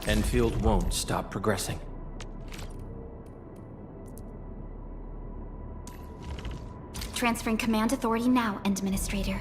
Enfield won't stop progressing. Transferring command authority now, Administrator.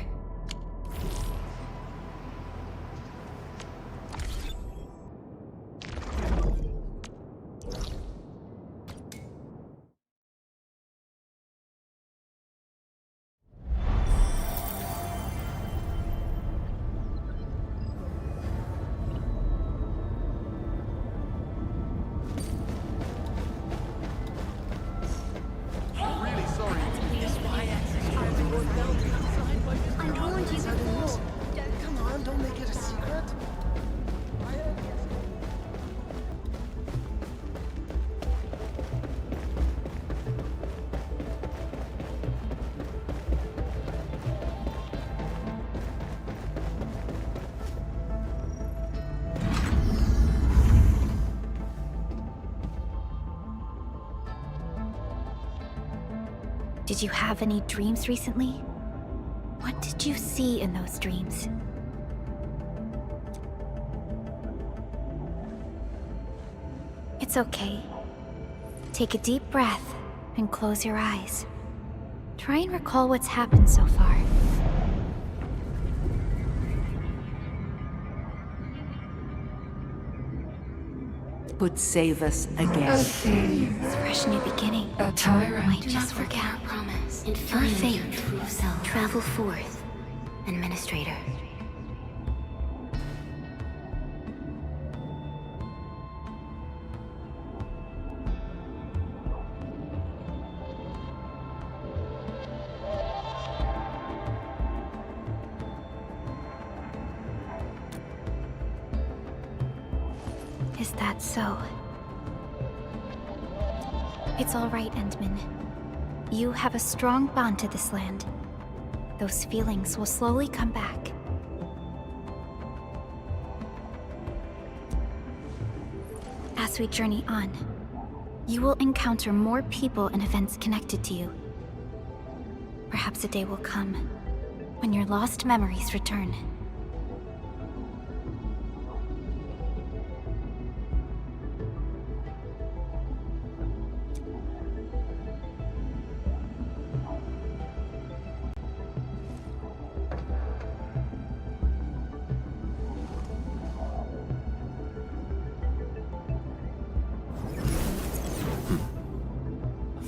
Did you have any dreams recently? What did you see in those dreams? It's okay. Take a deep breath and close your eyes. Try and recall what's happened so far. Would save us again. It's a fresh new beginning. A tyrant. Might just forget our promise. Perfeito. Travel forth, Administrator. Is that so? It's all right, Endman. You have a strong bond to this land. Those feelings will slowly come back. As we journey on, you will encounter more people and events connected to you. Perhaps a day will come when your lost memories return.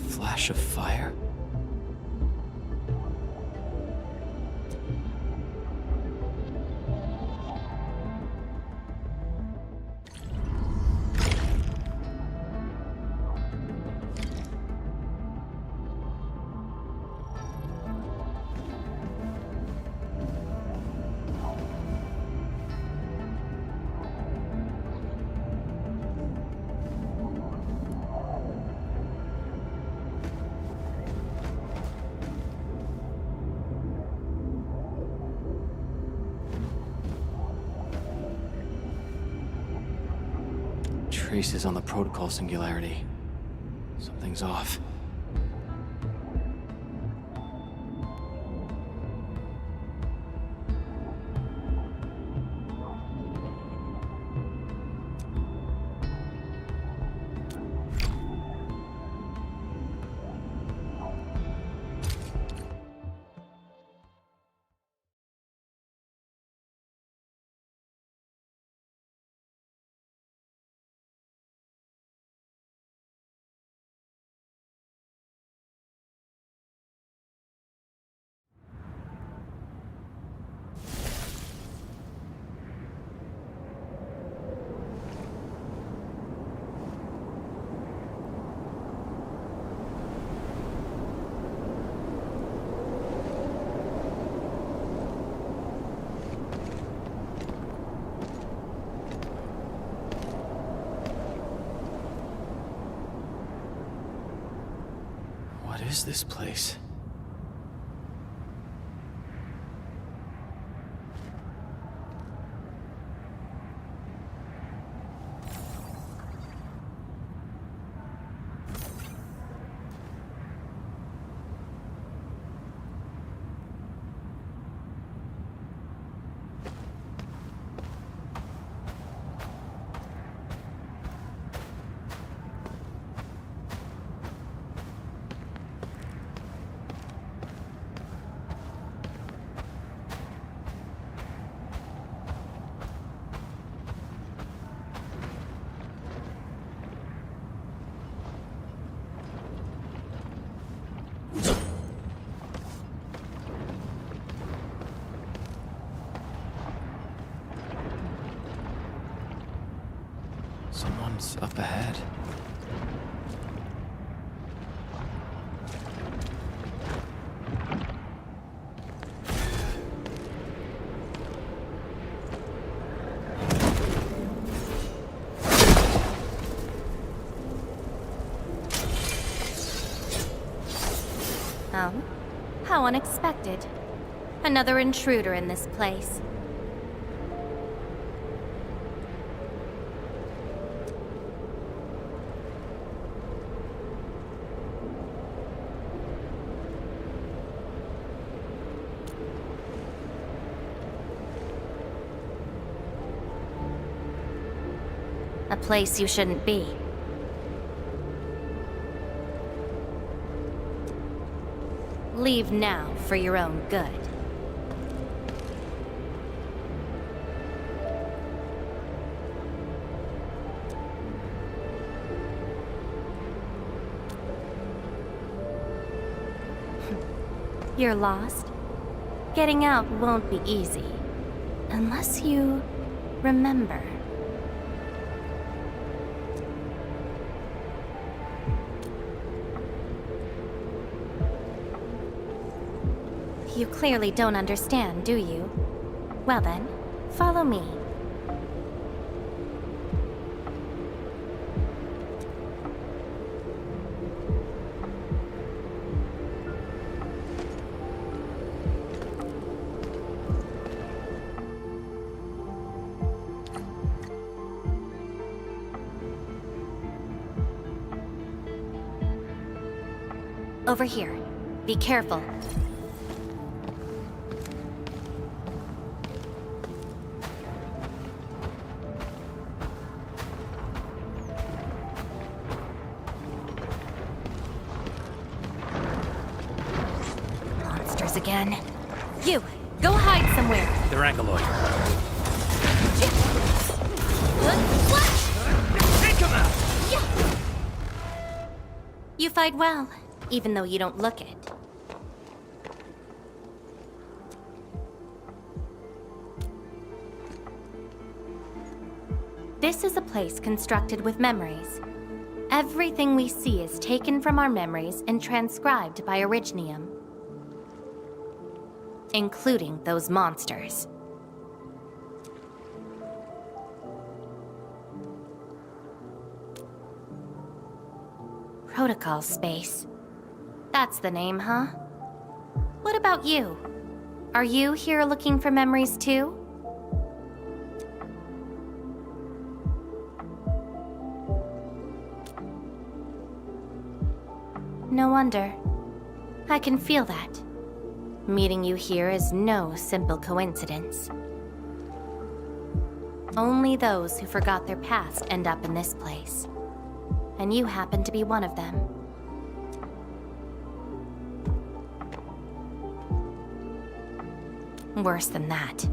Flash of fire? Traces on the protocol singularity. Something's off. What is this place? sounds up ahead. Oh? How unexpected. Another intruder in this place. A place you shouldn't be. Leave now for your own good. You're lost? Getting out won't be easy. Unless you remember. You clearly don't understand, do you? Well then, follow me. Over here. Be careful. Monsters again. You! Go hide somewhere! They're ankleoid. Take him out! You fight well, even though you don't look it. This is a place constructed with memories. Everything we see is taken from our memories and transcribed by Originium. Including those monsters. Protocol space. That's the name, huh? What about you? Are you here looking for memories too? No wonder. I can feel that. Meeting you here is no simple coincidence. Only those who forgot their past end up in this place. And you happen to be one of them. Worse than that.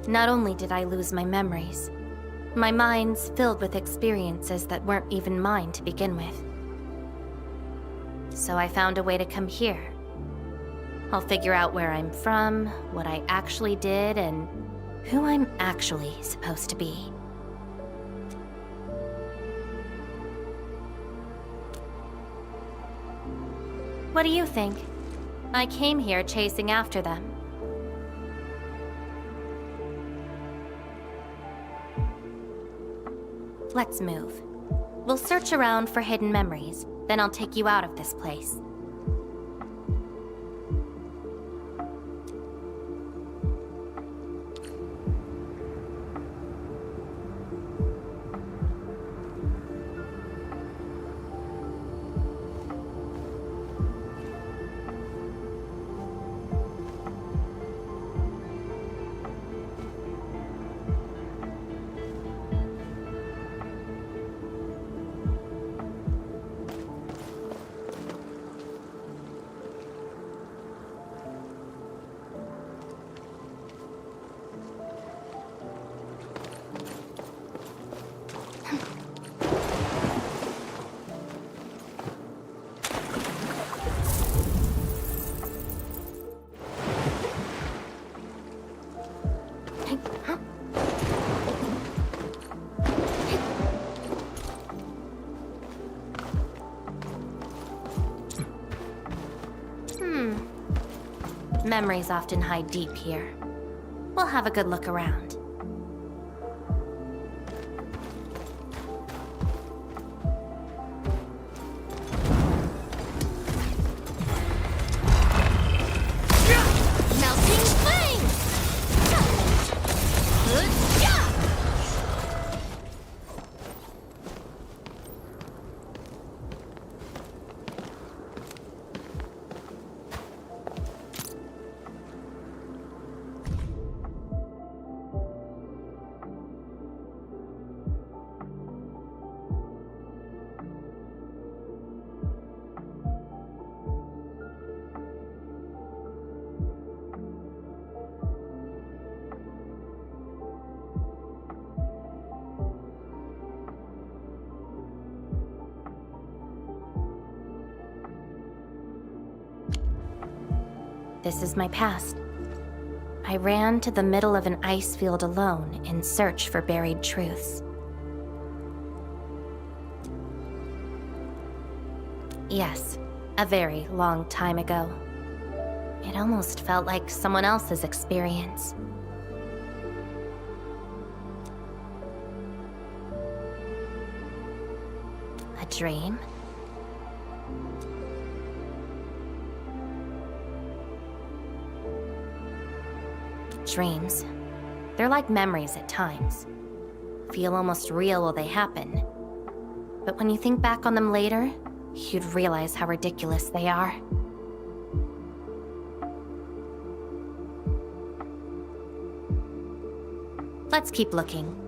Not only did I lose my memories, my mind's filled with experiences that weren't even mine to begin with. So I found a way to come here. I'll figure out where I'm from, what I actually did, and who I'm actually supposed to be. What do you think? I came here chasing after them. Let's move. We'll search around for hidden memories, then I'll take you out of this place. Memories often hide deep here. We'll have a good look around. Melting flame! This is my past. I ran to the middle of an ice field alone in search for buried truths. Yes, a very long time ago. It almost felt like someone else's experience. A dream? Dreams. They're like memories at times. Feel almost real while they happen. But when you think back on them later, you'd realize how ridiculous they are. Let's keep looking.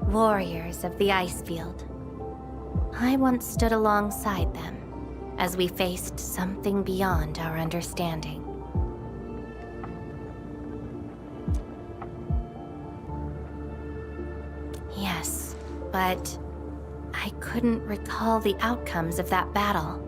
Warriors of the ice field. I once stood alongside them as we faced something beyond our understanding. Yes, but I couldn't recall the outcomes of that battle.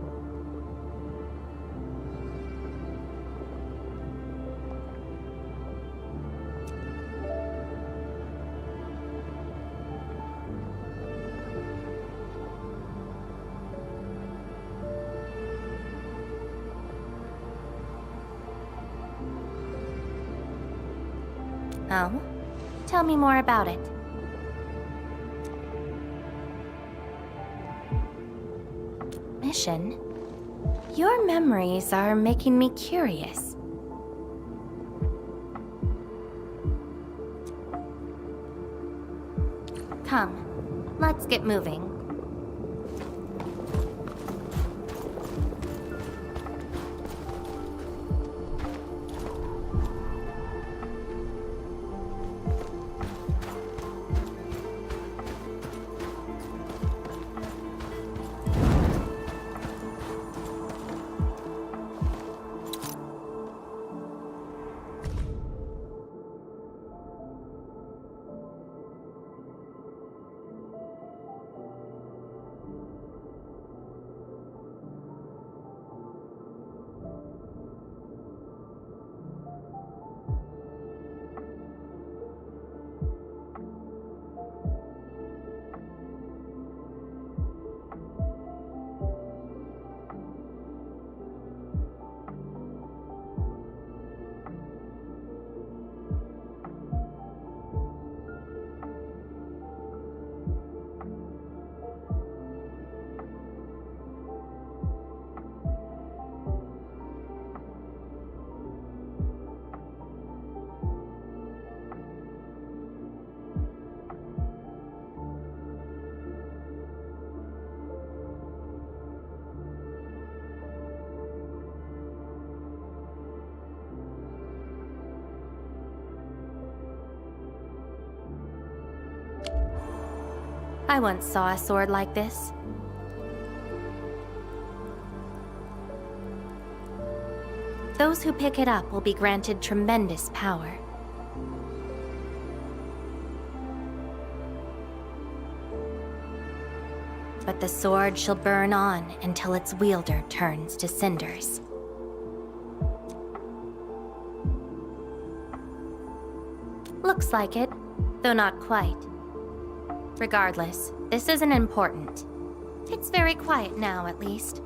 Oh? Tell me more about it. Mission? Your memories are making me curious. Come, let's get moving. I once saw a sword like this. Those who pick it up will be granted tremendous power. But the sword shall burn on until its wielder turns to cinders. Looks like it, though not quite. Regardless, this isn't important. It's very quiet now, at least.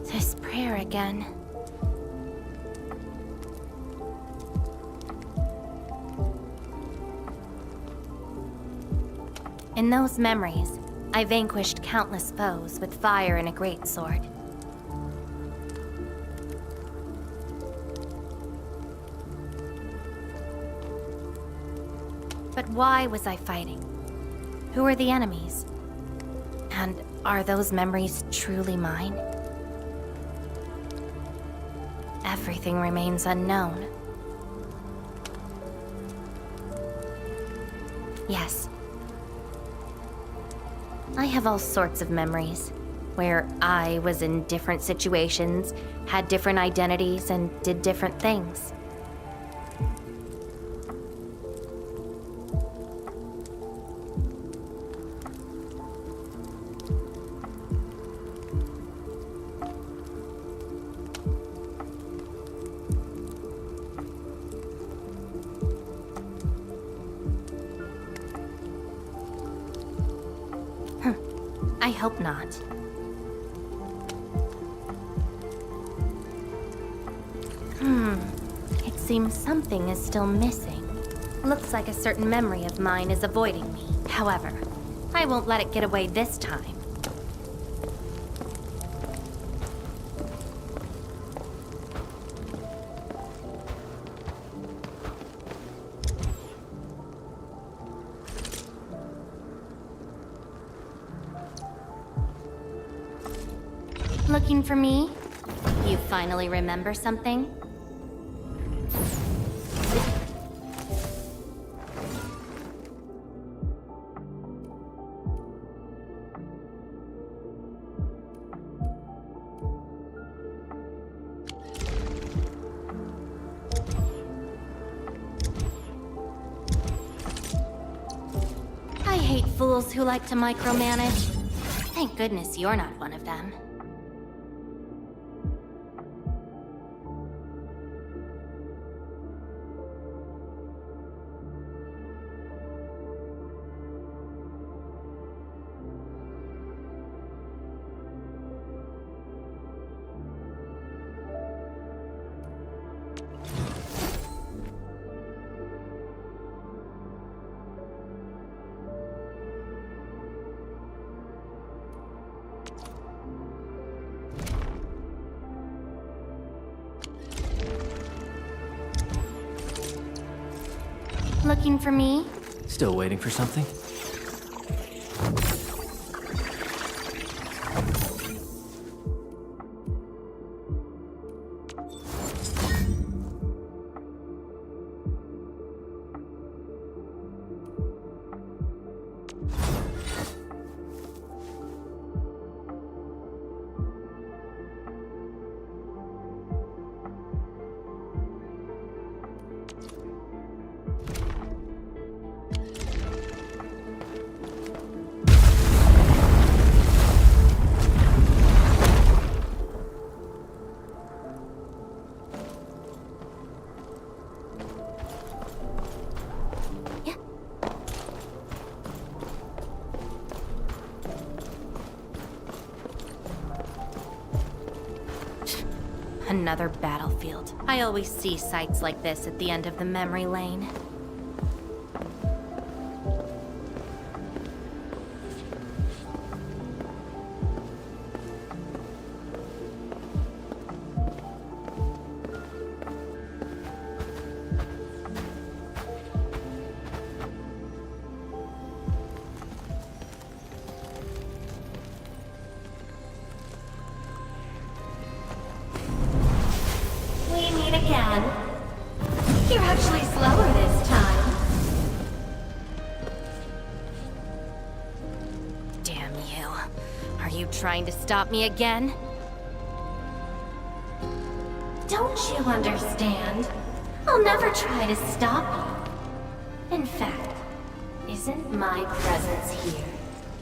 This prayer again. In those memories, I vanquished countless foes with fire and a greatsword. But why was I fighting? Who are the enemies? And are those memories truly mine? Everything remains unknown. Yes. I have all sorts of memories, where I was in different situations, had different identities, and did different things. I hope not. It seems something is still missing. Looks like a certain memory of mine is avoiding me. However, I won't let it get away this time. Looking for me? You finally remember something? I hate fools who like to micromanage. Thank goodness you're not one of them. looking for me? Still waiting for something? Another battlefield. I always see sights like this at the end of the memory lane. Again. You're actually slower this time. Damn you. Are you trying to stop me again? Don't you understand? I'll never try to stop you. In fact, isn't my presence here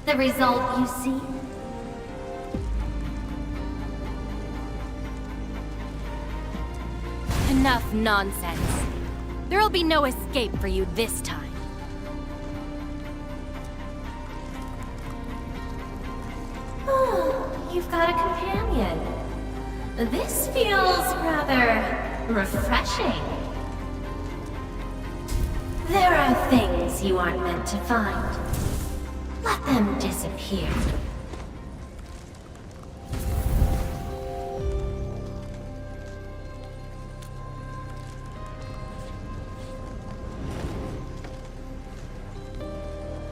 the result you seek? Enough nonsense. There'll be no escape for you this time. Oh, you've got a companion. This feels rather refreshing. There are things you aren't meant to find. Let them disappear.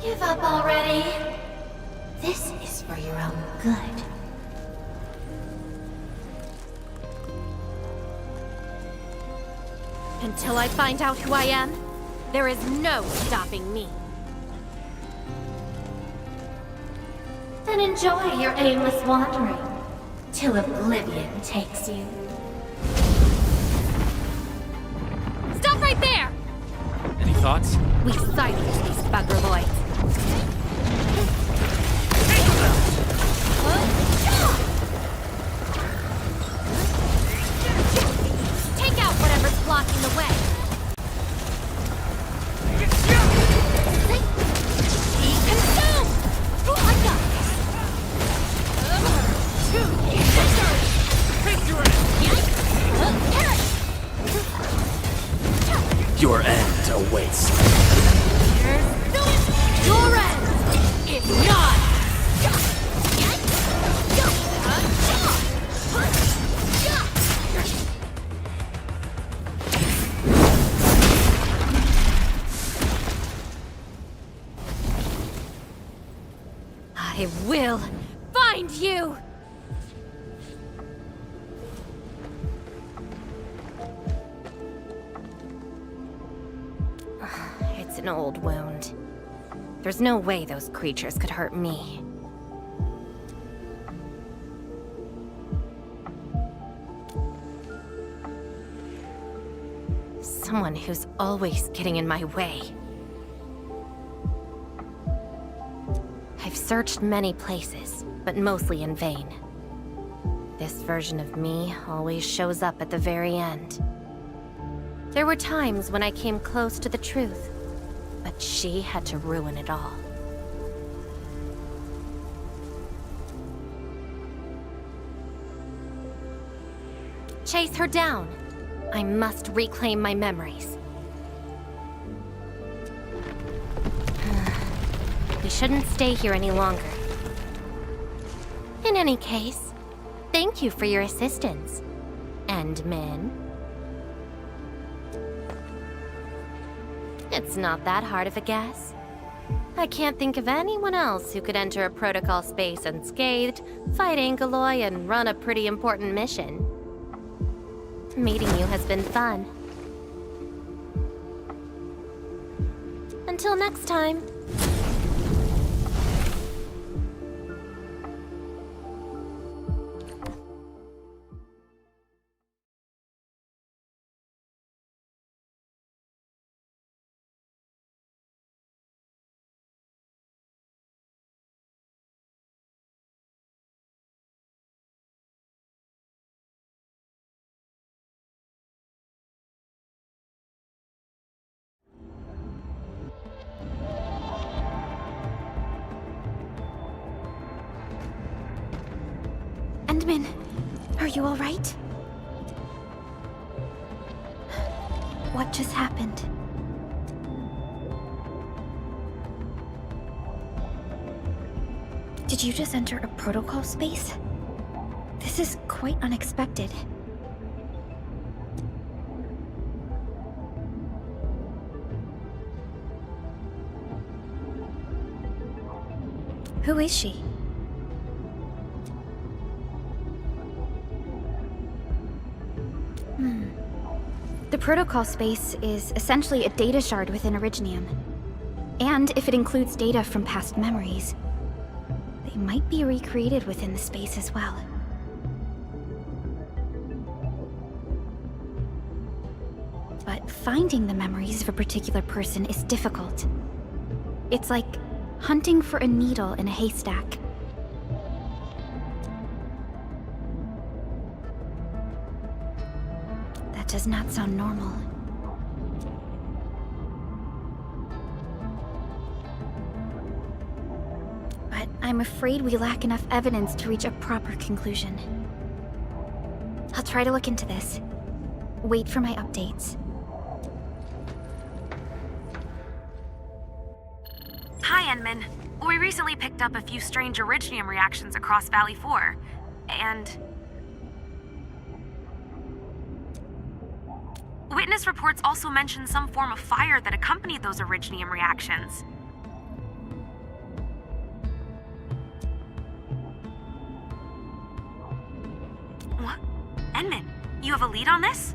Give up already. This is for your own good. Until I find out who I am, there is no stopping me. Then enjoy your aimless wandering, till oblivion takes you. Stop right there! Any thoughts? We silence these bugger boys. Take out whatever's blocking the way. Be consumed! I got this. Your end awaits. Your end is not! I will find you! It's an old wound. There's no way those creatures could hurt me. Someone who's always getting in my way. I've searched many places, but mostly in vain. This version of me always shows up at the very end. There were times when I came close to the truth, but she had to ruin it all. Chase her down. I must reclaim my memories. We shouldn't stay here any longer. In any case, thank you for your assistance, Endman. It's not that hard of a guess. I can't think of anyone else who could enter a protocol space unscathed, fight Angeloi, and run a pretty important mission. Meeting you has been fun. Until next time. Endman, are you all right? What just happened? Did you just enter a protocol space? This is quite unexpected. Who is she? The protocol space is essentially a data shard within Originium. And if it includes data from past memories, they might be recreated within the space as well. But finding the memories of a particular person is difficult. It's like hunting for a needle in a haystack. That does not sound normal. But I'm afraid we lack enough evidence to reach a proper conclusion. I'll try to look into this. Wait for my updates. Hi, Enman. We recently picked up a few strange Originium reactions across Valley 4, and... Witness reports also mention some form of fire that accompanied those Originium reactions. What? Enman, you have a lead on this?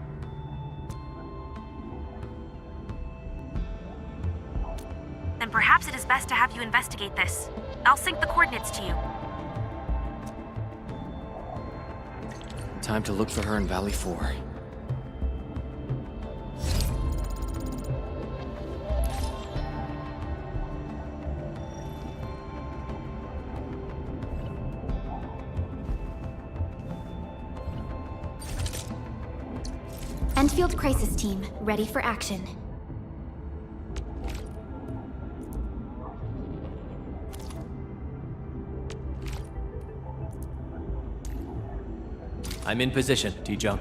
Then perhaps it is best to have you investigate this. I'll sync the coordinates to you. Time to look for her in Valley 4. Endfield Crisis Team, ready for action. I'm in position, Dijang.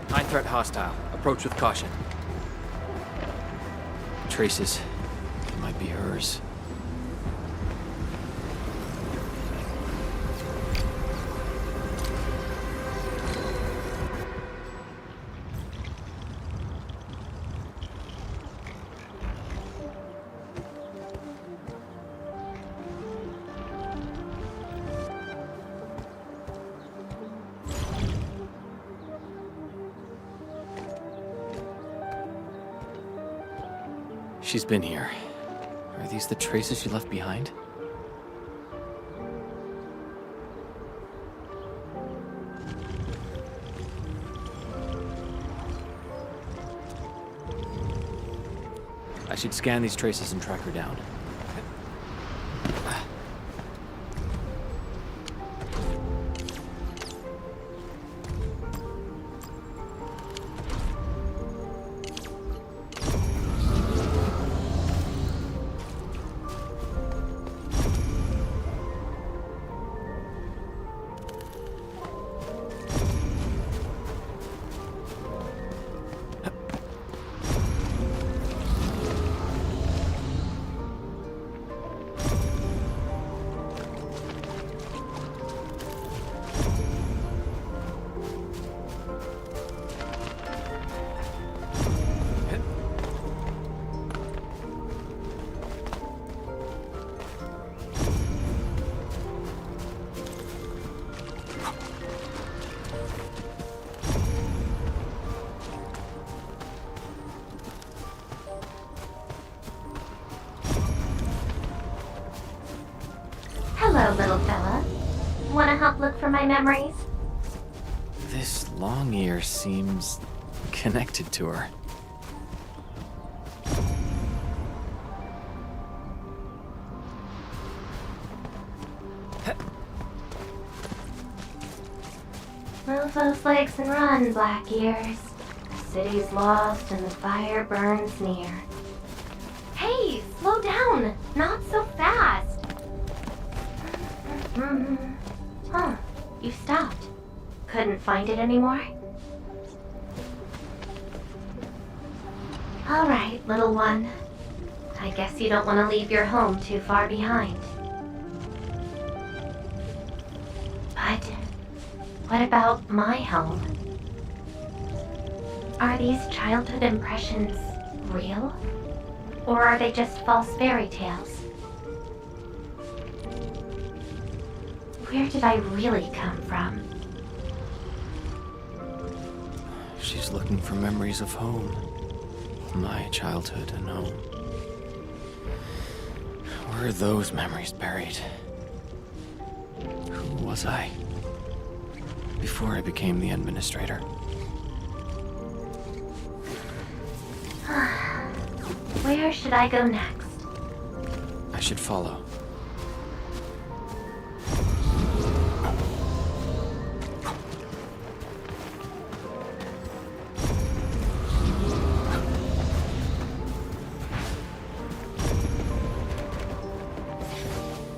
High threat hostile. Approach with caution. Traces. It might be hers. She's been here. Are these the traces she left behind? I should scan these traces and track her down. Hello, little fella. Wanna help look for my memories? This long ear seems connected to her. Move those legs and run, black ears. The city's lost and the fire burns near. Hey, slow down! Not so fast! Huh, you stopped. Couldn't find it anymore? Alright, little one. I guess you don't want to leave your home too far behind. But what about my home? Are these childhood impressions real? Or are they just false fairy tales? Where did I really come from? She's looking for memories of home. My childhood and home. Where are those memories buried? Who was I? Before I became the administrator. Where should I go next? I should follow.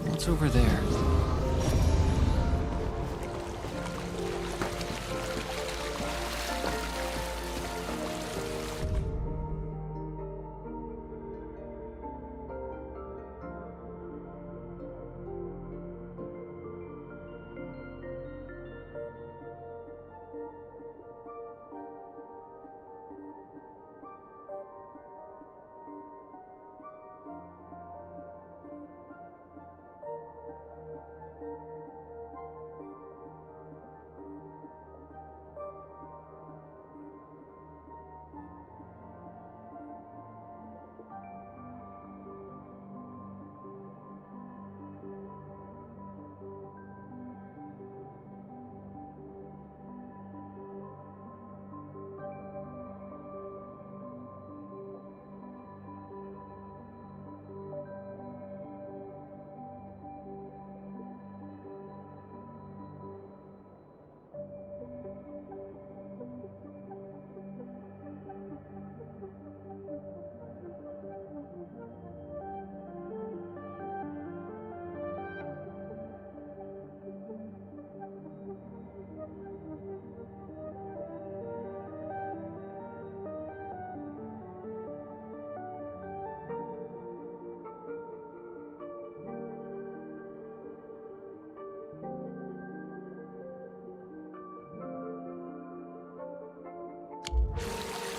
What's over there?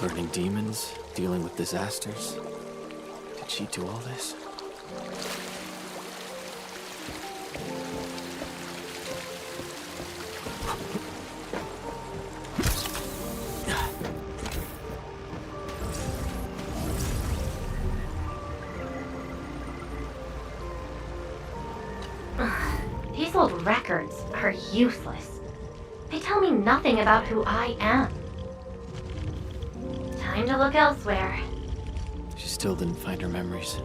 Burning demons, dealing with disasters. Did she do all this? These old records are useless. They tell me nothing about who I am. Time to look elsewhere. She still didn't find her memories.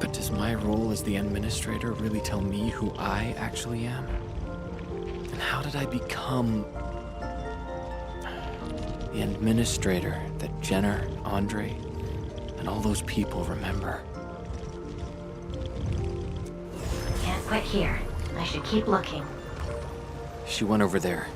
But does my role as the administrator really tell me who I actually am? And how did I become the administrator that Jenner, Andre, and all those people remember? Can't quit here. I should keep looking. She went over there.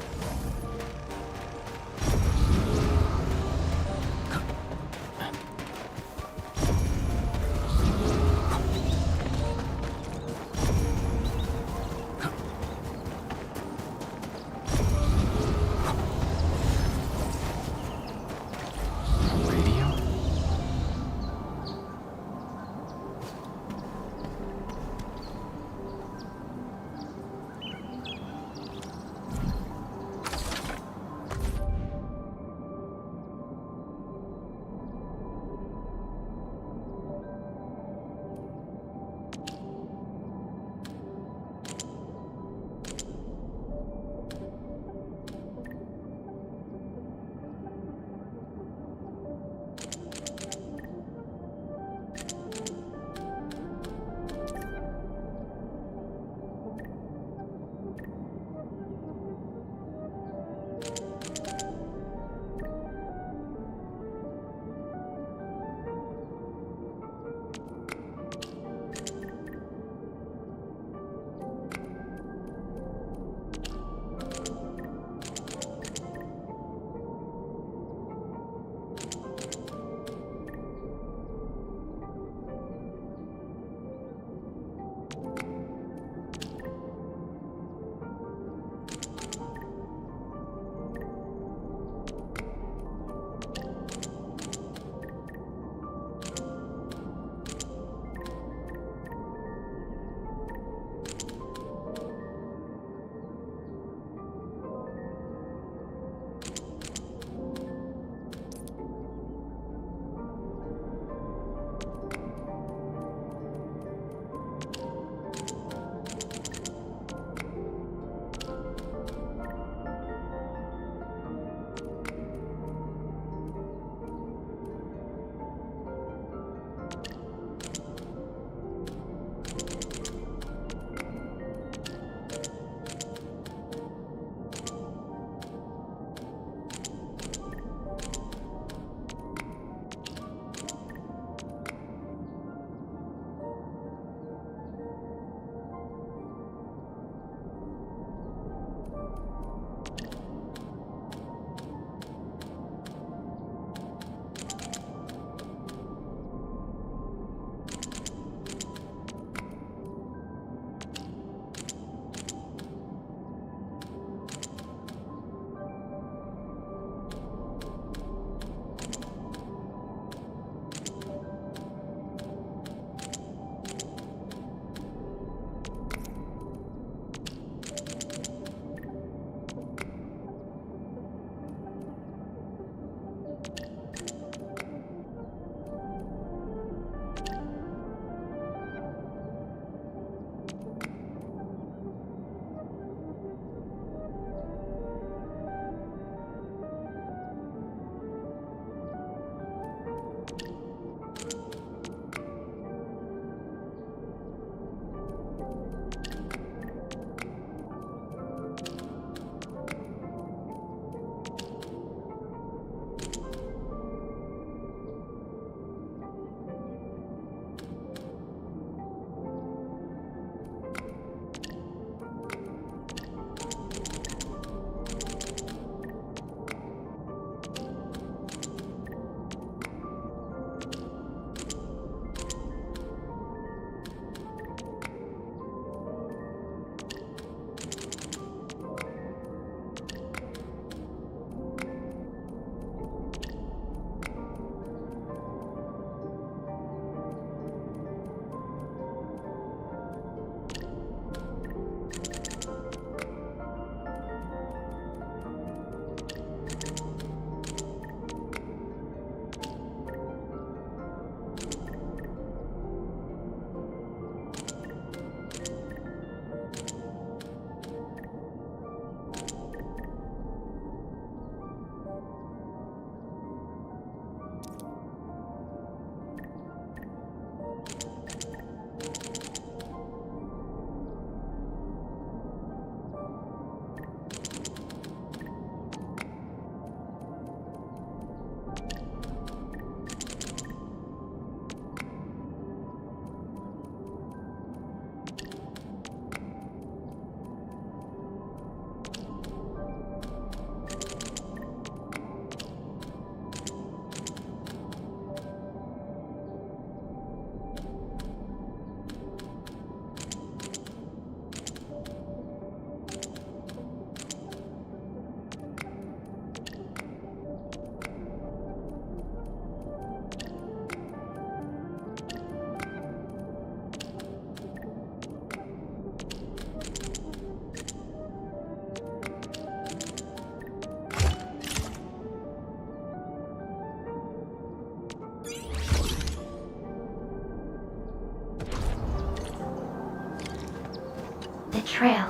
trail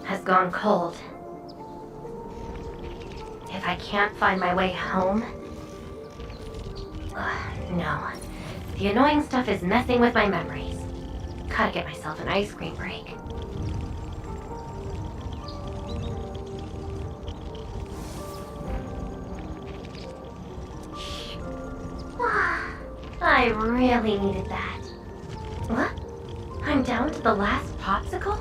has gone cold. If I can't find my way home... no. The annoying stuff is messing with my memories. Gotta get myself an ice cream break. I really needed that. What? I'm down to the last popsicle?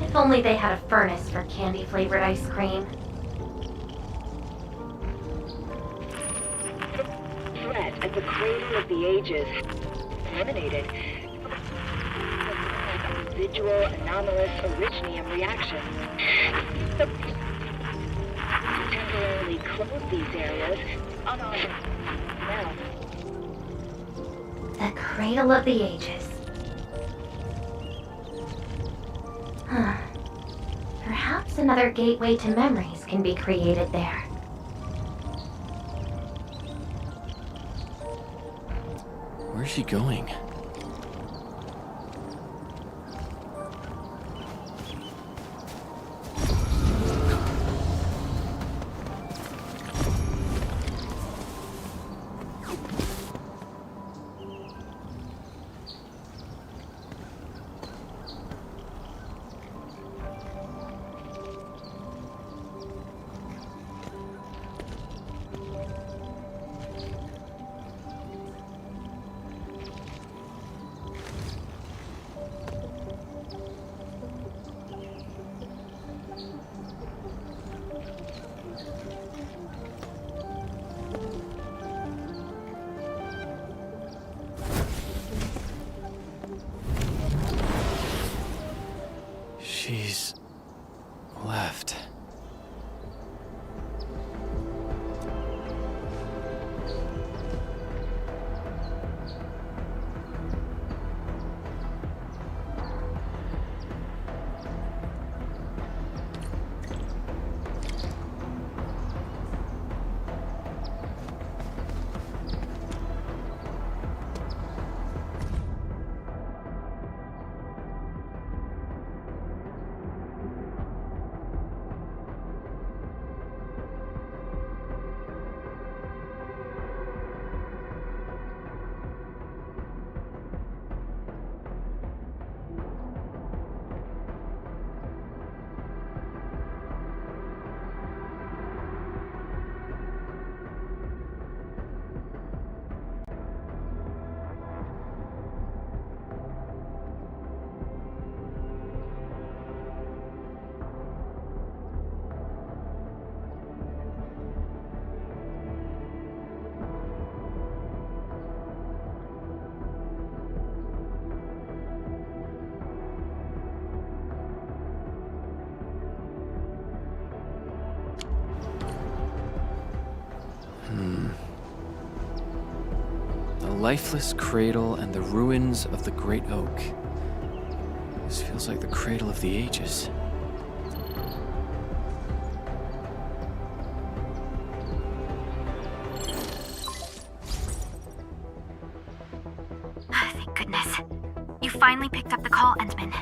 If only they had a furnace for candy-flavored ice cream. Threat at the cradle of the ages. Eliminated. Residual anomalous originium reaction. Temporarily close these areas. Now. The cradle of the ages. Perhaps another gateway to memories can be created there. Where's she going? She's left. The lifeless cradle and the ruins of the great oak. This feels like the cradle of the ages. Thank goodness. You finally picked up the call, Endman.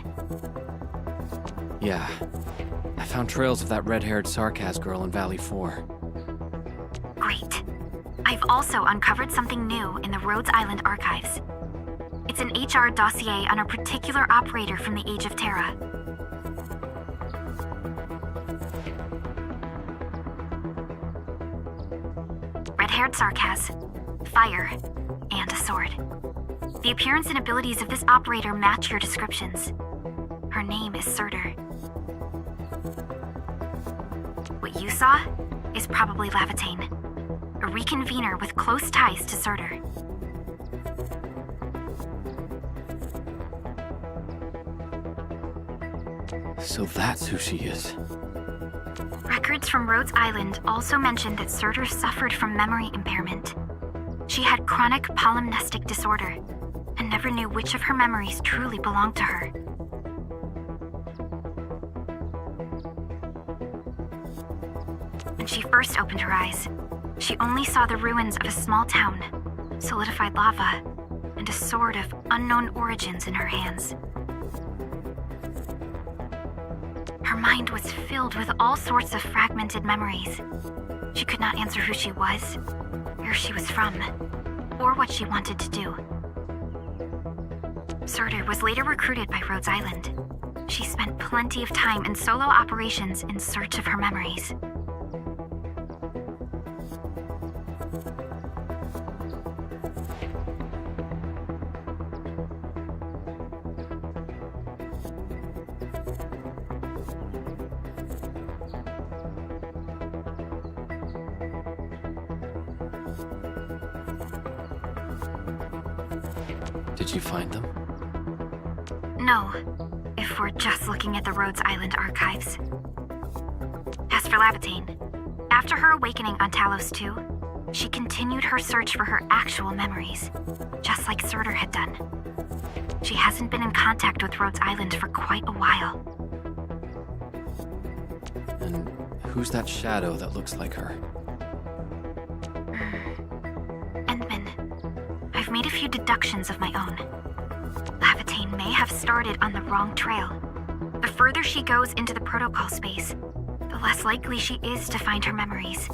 Yeah. I found trails of that red-haired Sarkaz girl in Valley 4. Great. I've also uncovered something new in the Rhodes Island archives. It's an HR dossier on a particular operator from the Age of Terra. Red-haired Sarkaz, fire, and a sword. The appearance and abilities of this operator match your descriptions. Her name is Surtur. What you saw is probably Laivatain, a reconvener with close ties to Surtur. So that's who she is. Records from Rhodes Island also mention that Surtur suffered from memory impairment. She had chronic polymnestic disorder, and never knew which of her memories truly belonged to her. When she first opened her eyes, she only saw the ruins of a small town, solidified lava, and a sword of unknown origins in her hands. Her mind was filled with all sorts of fragmented memories. She could not answer who she was, where she was from, or what she wanted to do. Surtur was later recruited by Rhodes Island. She spent plenty of time in solo operations in search of her memories. Did you find them? No, if we're just looking at the Rhodes Island archives. As for Laivatain, after her awakening on Tallos II, she continued her search for her actual memories, just like Surtur had done. She hasn't been in contact with Rhodes Island for quite a while. And who's that shadow that looks like her? Endman. I've made a few deductions of my own. Laivatain may have started on the wrong trail. The further she goes into the protocol space, the less likely she is to find her memories.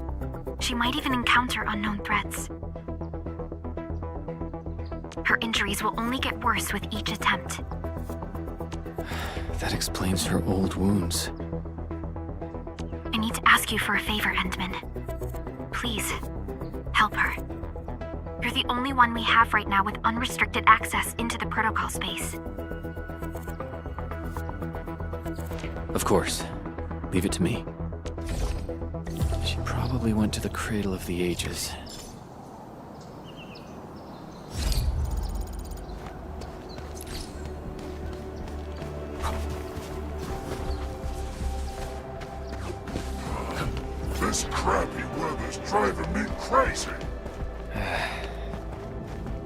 She might even encounter unknown threats. Her injuries will only get worse with each attempt. That explains her old wounds. I need to ask you for a favor, Endman. Please, help her. You're the only one we have right now with unrestricted access into the protocol space. Of course. Leave it to me. She probably went to the Cradle of the Ages. This crappy weather's driving me crazy.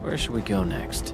Where should we go next?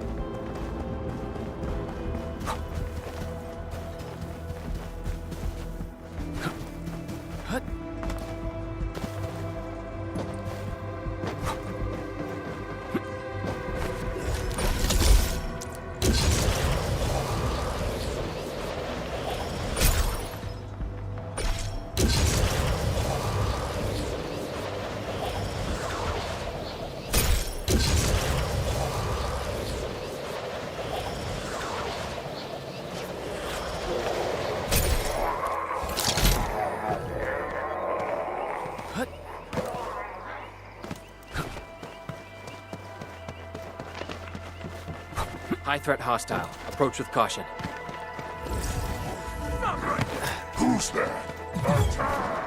High threat hostile. Approach with caution. Who's that? Attack!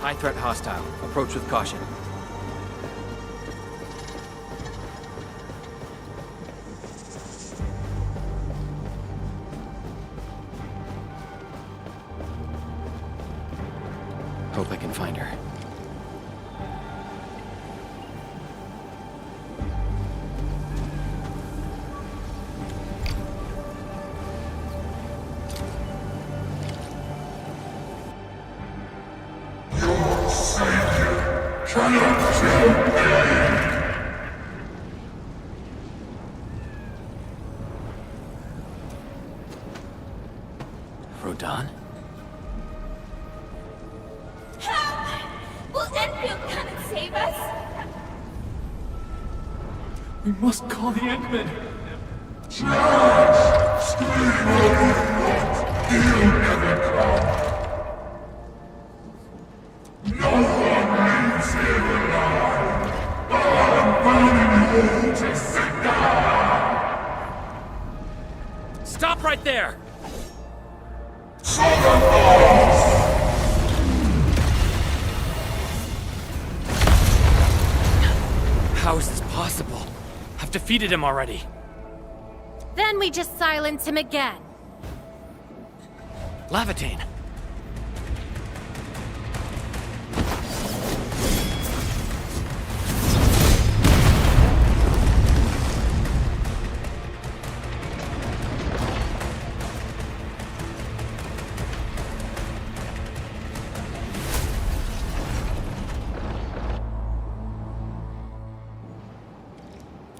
High threat hostile. Approach with caution. Hope I can find her. Rodan? Will Enfield come and save us? We must call the Endmen! Stop right there! How is this possible? I've defeated him already. Then we just silence him again. Laivatain!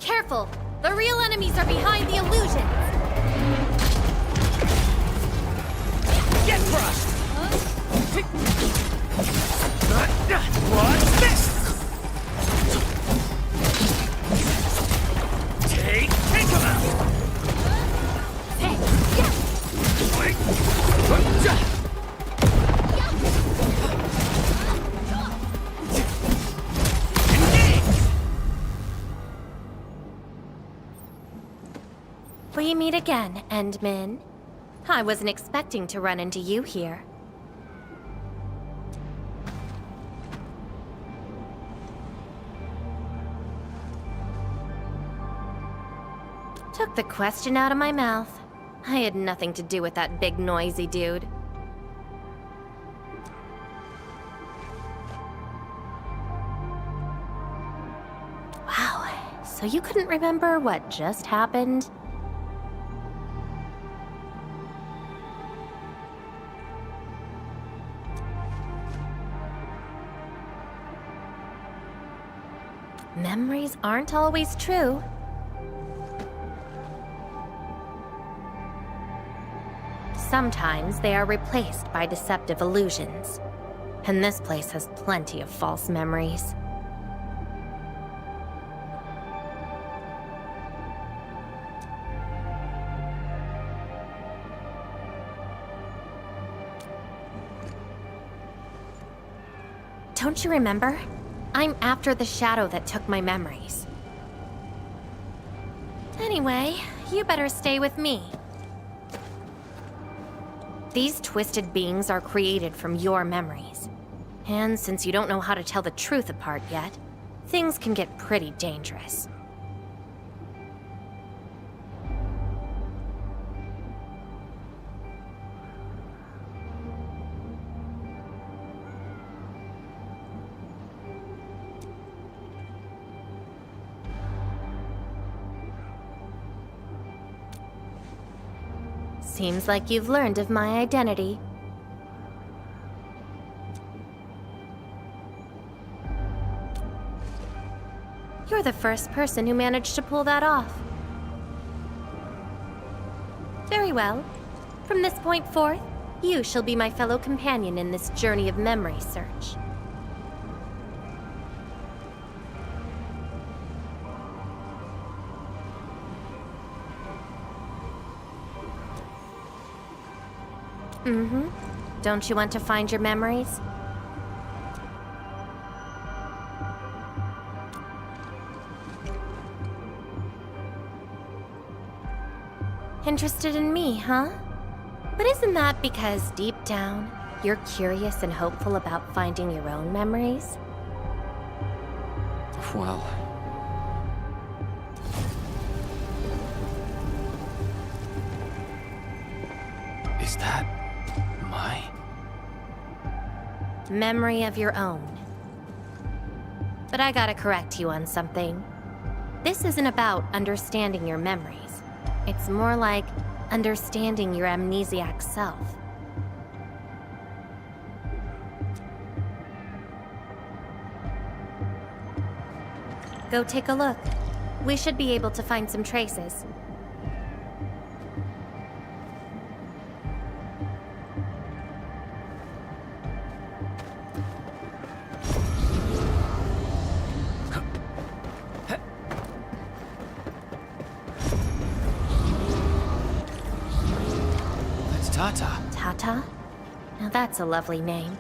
Careful! The real enemies are behind the illusions! Get crushed! What's this? Take him out! We meet again, Endman. I wasn't expecting to run into you here. Took the question out of my mouth. I had nothing to do with that big noisy dude. Wow, so you couldn't remember what just happened? Memories aren't always true. Sometimes they are replaced by deceptive illusions. And this place has plenty of false memories. Don't you remember? I'm after the shadow that took my memories. Anyway, you better stay with me. These twisted beings are created from your memories. And since you don't know how to tell the truth apart yet, things can get pretty dangerous. Seems like you've learned of my identity. You're the first person who managed to pull that off. Very well. From this point forth, you shall be my fellow companion in this journey of memory search. Don't you want to find your memories? Interested in me, huh? But isn't that because deep down, You're curious and hopeful about finding your own memories? Well... Is that... my... Memory of your own. But I gotta correct you on something. This isn't about understanding your memories. It's more like understanding your amnesiac self. Go take a look. We should be able to find some traces. That's Tata. Tata? Now that's a lovely name.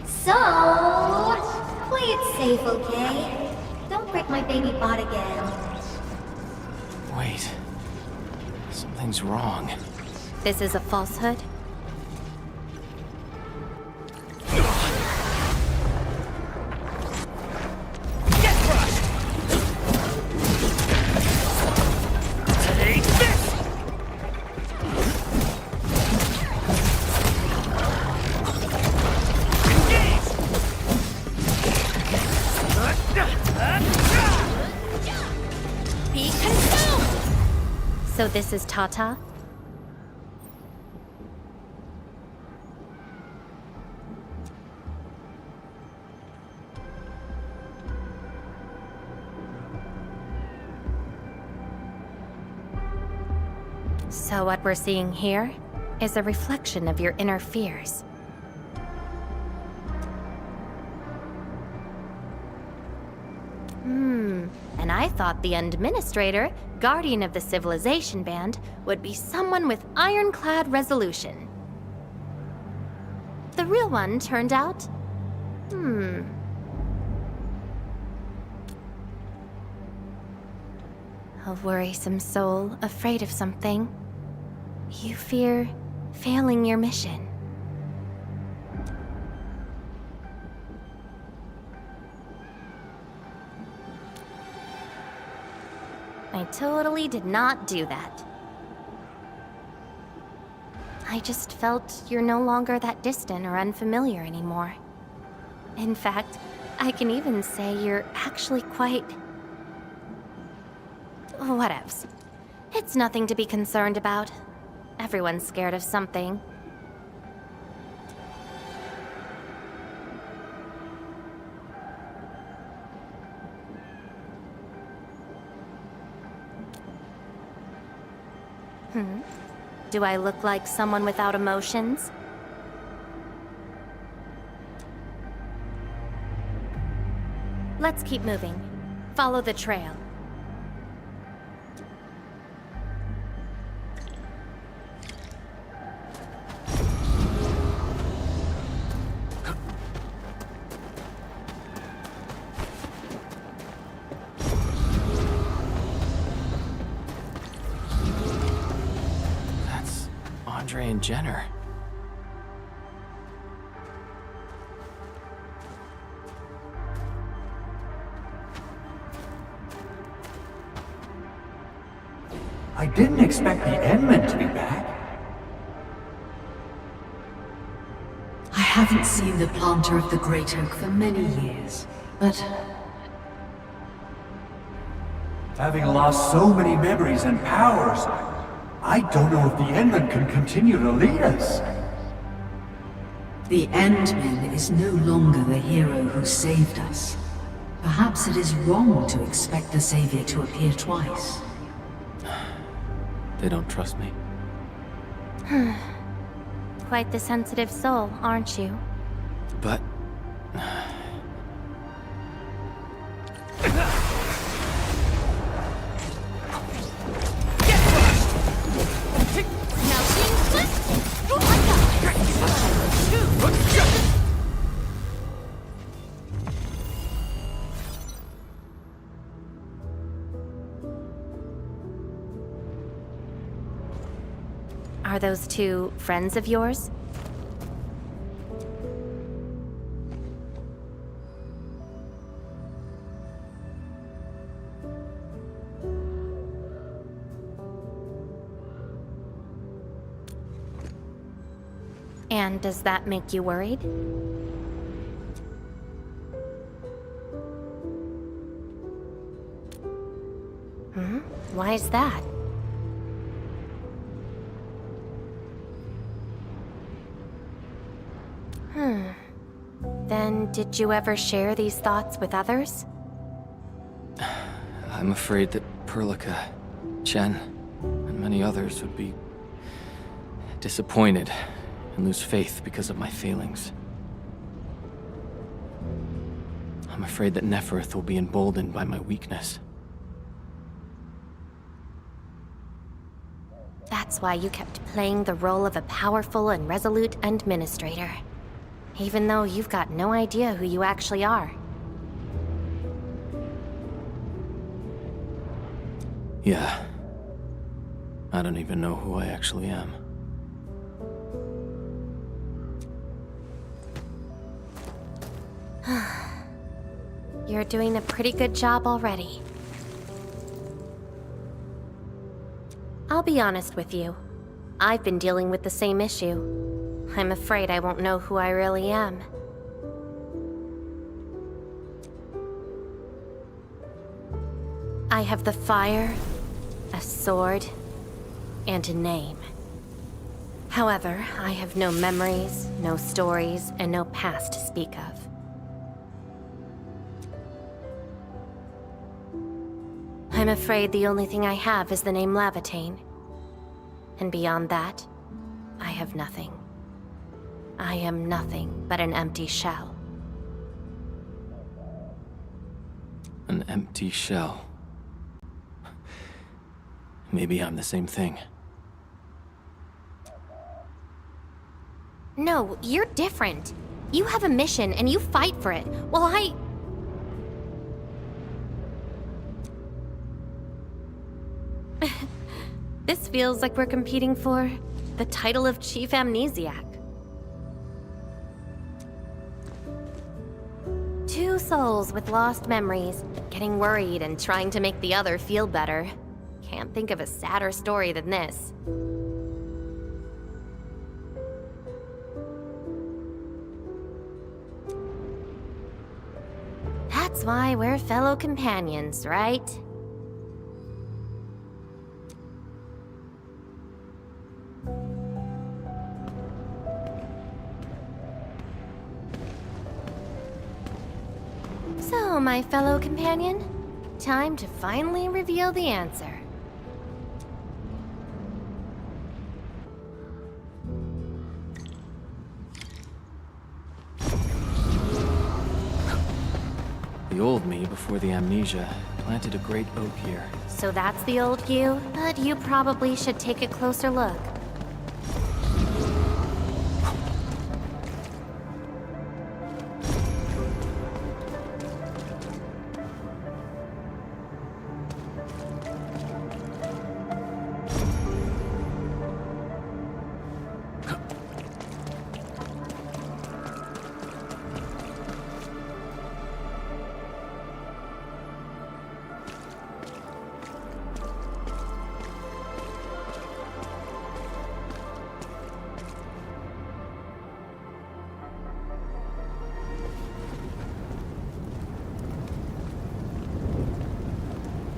So, play it safe, okay? Don't break my baby bot again. Wait. Something's wrong. This is a falsehood? So this is Tata? So what we're seeing here is a reflection of your inner fears. And I thought the administrator, guardian of the civilization band, would be someone with ironclad resolution. The real one turned out... A worrisome soul, afraid of something. You fear failing your mission. I totally did not do that. I just felt you're no longer that distant or unfamiliar anymore. In fact, I can even say you're actually quite... whatevs. It's nothing to be concerned about. Everyone's scared of something. Do I look like someone without emotions? Let's keep moving. Follow the trail. And Jenner. I didn't expect the Endmen to be back. I haven't seen the planter of the Great Oak for many years, but... Having lost so many memories and powers, I don't know if the Endmen can continue to lead us. The Endman is no longer the hero who saved us. Perhaps it is wrong to expect the Savior to appear twice. They don't trust me. Quite the sensitive soul, aren't you? But... Are those two friends of yours? And does that make you worried? Why is that? Then did you ever share these thoughts with others? I'm afraid that Perlica, Chen, and many others would be disappointed and lose faith because of my failings. I'm afraid that Neferth will be emboldened by my weakness. That's why you kept playing the role of a powerful and resolute administrator, even though you've got no idea who you actually are. Yeah. I don't even know who I actually am. You're doing a pretty good job already. I'll be honest with you. I've been dealing with the same issue. I'm afraid I won't know who I really am. I have the fire, a sword, and a name. However, I have no memories, no stories, and no past to speak of. I'm afraid the only thing I have is the name Laivatain. And beyond that, I have nothing. I am nothing but an empty shell. An empty shell. Maybe I'm the same thing. No, you're different. You have a mission and you fight for it, while This feels like we're competing for the title of Chief Amnesiac. Two souls with lost memories, getting worried and trying to make the other feel better. Can't think of a sadder story than this. That's why we're fellow companions, right? So, my fellow companion, time to finally reveal the answer. The old me, before the amnesia, planted a great oak here. So that's the old you? But you probably should take a closer look.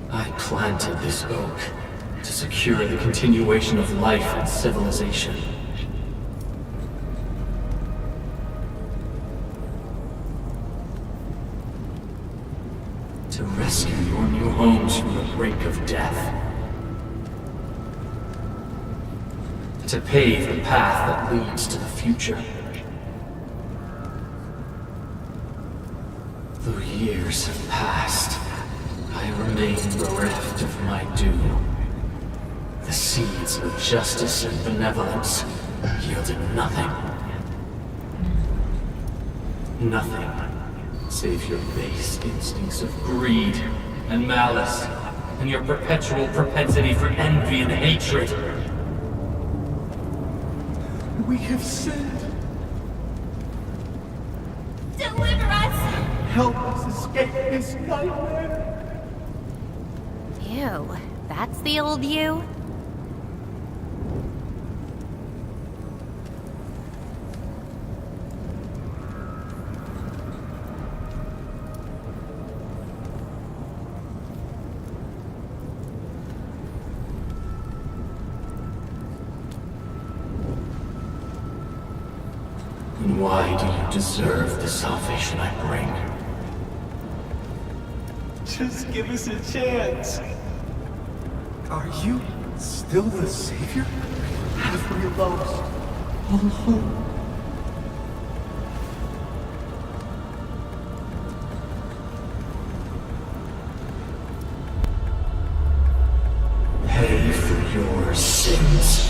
I planted this oak to secure the continuation of life and civilization. To rescue your new homes from the brink of death. To pave the path that leads to the future. Though years have passed, I remain bereft of my due. The seeds of justice and benevolence yielded nothing. Nothing save your base instincts of greed and malice, and your perpetual propensity for envy and hatred. We have sinned. Deliver us! Help us escape this nightmare. Ew, that's the old you? And why do you deserve the salvation I bring? Just give us a chance. Are you still the savior? Have we lost all hope? Pay for your sins.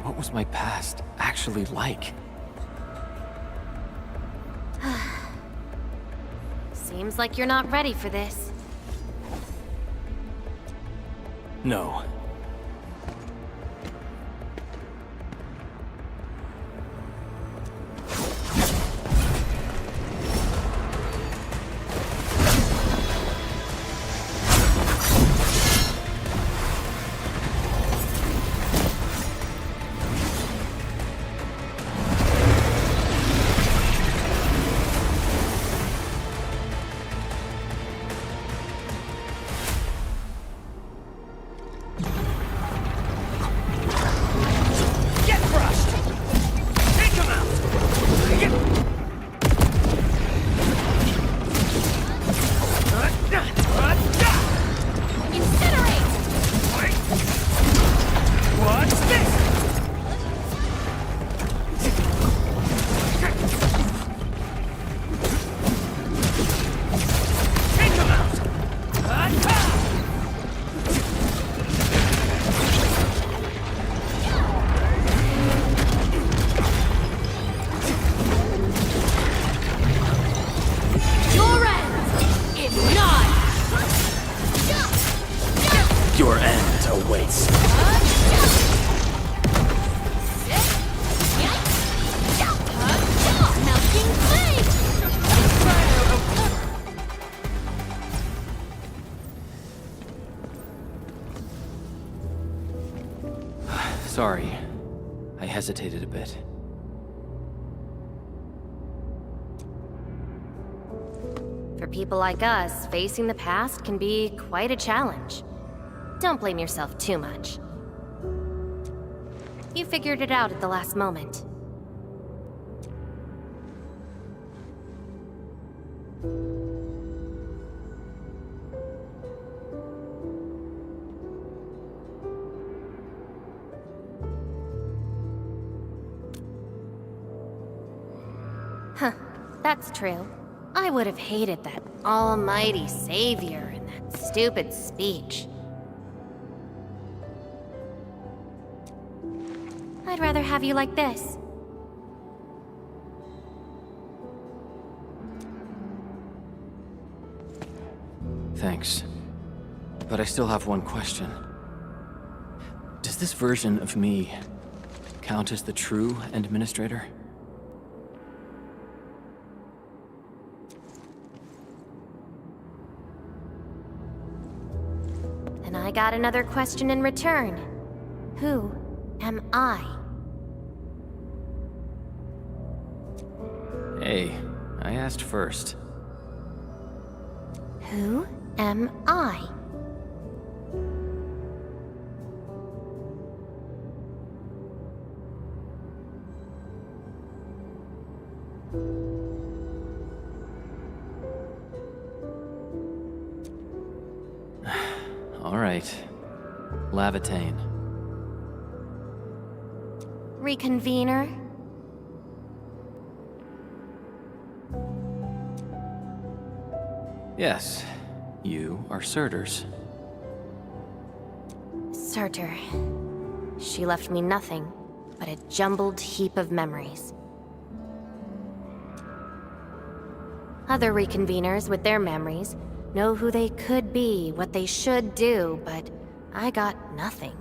What was my past actually like? Seems like you're not ready for this. No. Your end awaits. Sorry, I hesitated a bit. For people like us, facing the past can be quite a challenge. Don't blame yourself too much. You figured it out at the last moment. Huh, that's true. I would have hated that almighty savior and that stupid speech. I'd rather have you like this. Thanks. But I still have one question. Does this version of me count as the true administrator? And I got another question in return. Who am I? Hey, I asked first. Who am I? All right. Laivatain. Reconvener? Yes, you are Surtur's. Surtur. She left me nothing but a jumbled heap of memories. Other reconveners with their memories know who they could be, what they should do, but I got nothing.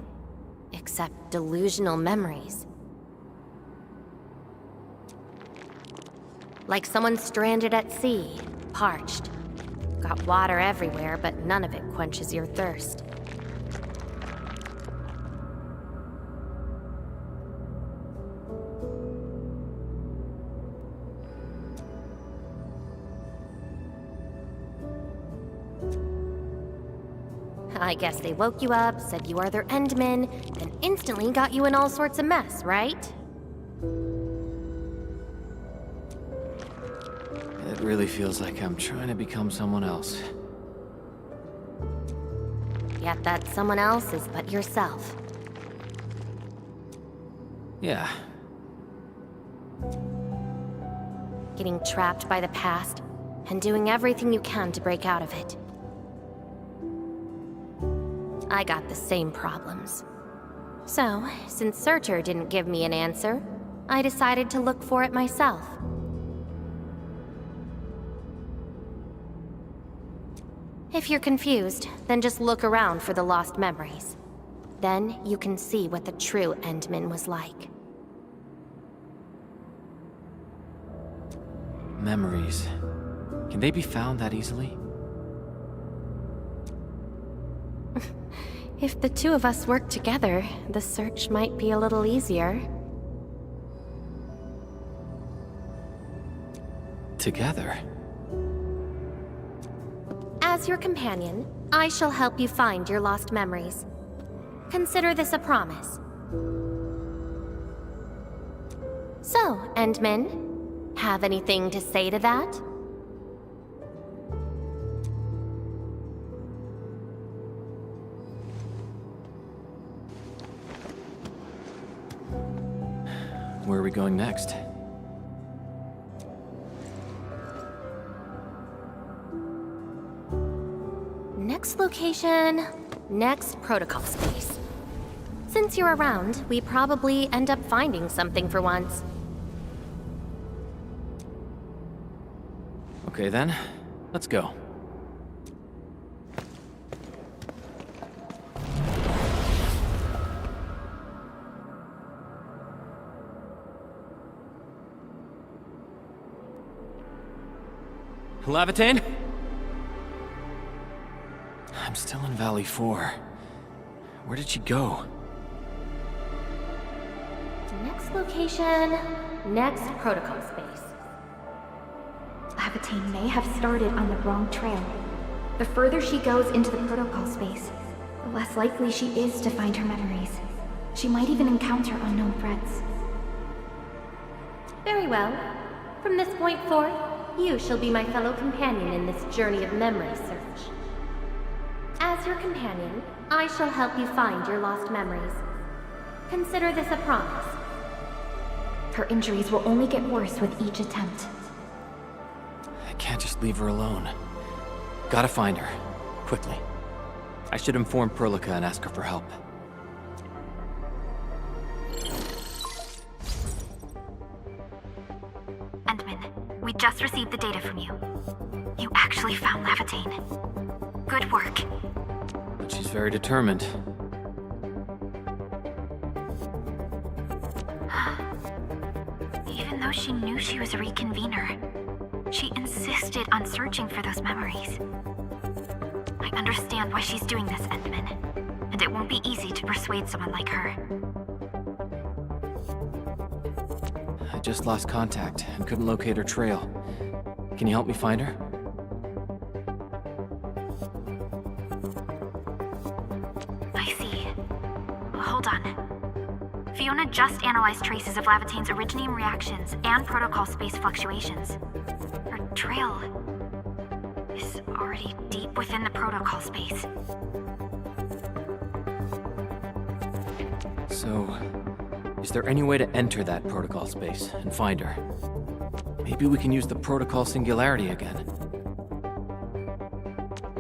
except delusional memories. Like someone stranded at sea, parched. Got water everywhere, but none of it quenches your thirst. I guess they woke you up, said you are their endman, then instantly got you in all sorts of mess, right? It really feels like I'm trying to become someone else. Yet that someone else is but yourself. Yeah. Getting trapped by the past, and doing everything you can to break out of it. I got the same problems. So, since Searcher didn't give me an answer, I decided to look for it myself. If you're confused, then just look around for the lost memories. Then you can see what the true Endman was like. Memories. Can they be found that easily? If the two of us work together, the search might be a little easier. Together? As your companion, I shall help you find your lost memories. Consider this a promise. So, Endman, have anything to say to that? Where are we going next? Next location, next protocol space. Since you're around, we probably end up finding something for once. Okay then, let's go. Laivatain? I'm still in Valley 4. Where did she go? Next location, next protocol space. Laivatain may have started on the wrong trail. The further she goes into the protocol space, the less likely she is to find her memories. She might even encounter unknown threats. Very well. From this point forth, you shall be my fellow companion in this journey of memory search. As your companion, I shall help you find your lost memories. Consider this a promise. Her injuries will only get worse with each attempt. I can't just leave her alone. Gotta find her. Quickly. I should inform Perlica and ask her for help. Endman, we just received the data from you. You actually found Laivatain. Good work. But she's very determined. Even though she knew she was a reconvener, she insisted on searching for those memories. I understand why she's doing this, Endman, and it won't be easy to persuade someone like her. I just lost contact and couldn't locate her trail. Can you help me find her? I see. Hold on. Fiona just analyzed traces of Laivaitain's originium reactions and protocol space fluctuations. Her trail is already deep within the protocol space. So, is there any way to enter that protocol space and find her? Maybe we can use the protocol singularity again.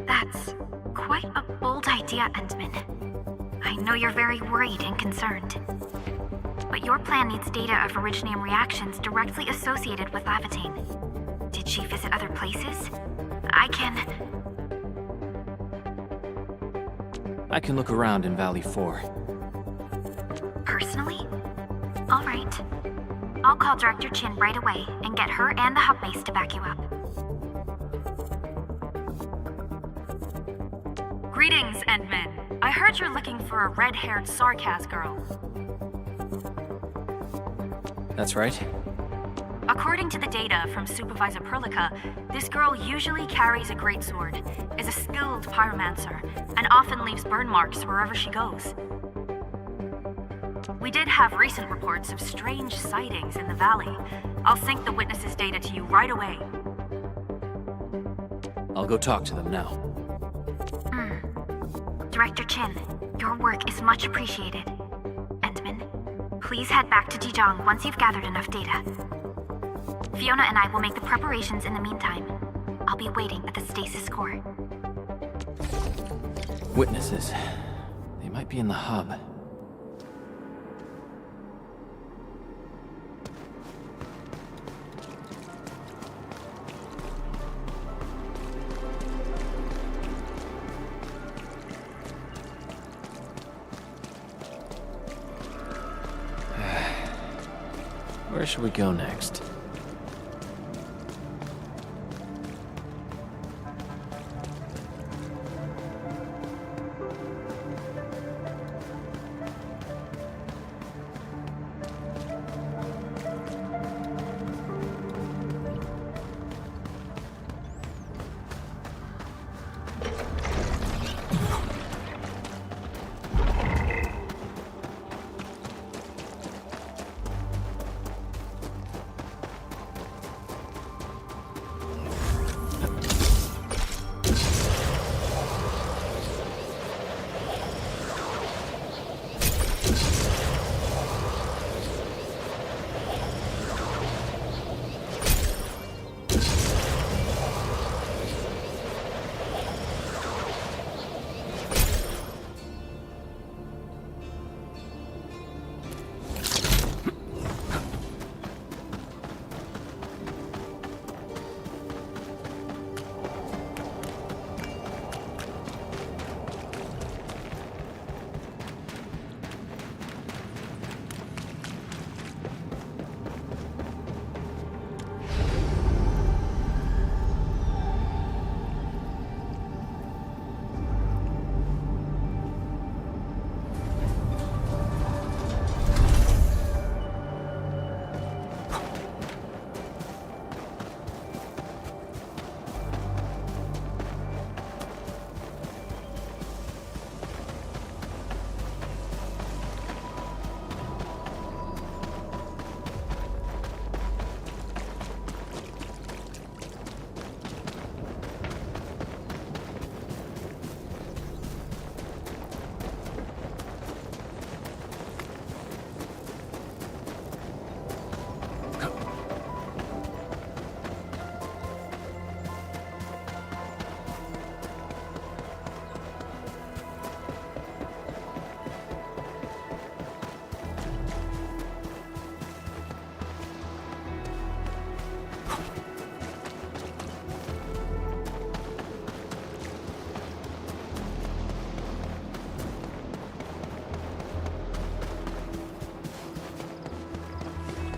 That's quite a bold idea, Endman. I know you're very worried and concerned. But your plan needs data of originium reactions directly associated with Laivatain. Did she visit other places? I can look around in Valley 4. personally? All right. I'll call Director Chin right away and get her and the hub base to back you up. Greetings, Endmen. I heard you're looking for a red-haired Sarkaz girl. That's right. According to the data from Supervisor Perlica, this girl usually carries a greatsword, is a skilled pyromancer, and often leaves burn marks wherever she goes. We did have recent reports of strange sightings in the valley. I'll sync the witnesses' data to you right away. I'll go talk to them now. Director Chin, your work is much appreciated. Endman, please head back to Dijang once you've gathered enough data. Fiona and I will make the preparations in the meantime. I'll be waiting at the stasis core. Witnesses. They might be in the hub. Where should we go next?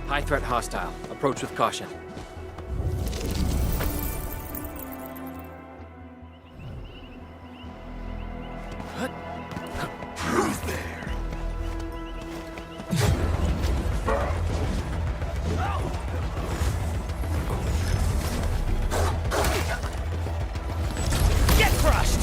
High threat hostile. Approach with caution. Who's there? Get crushed!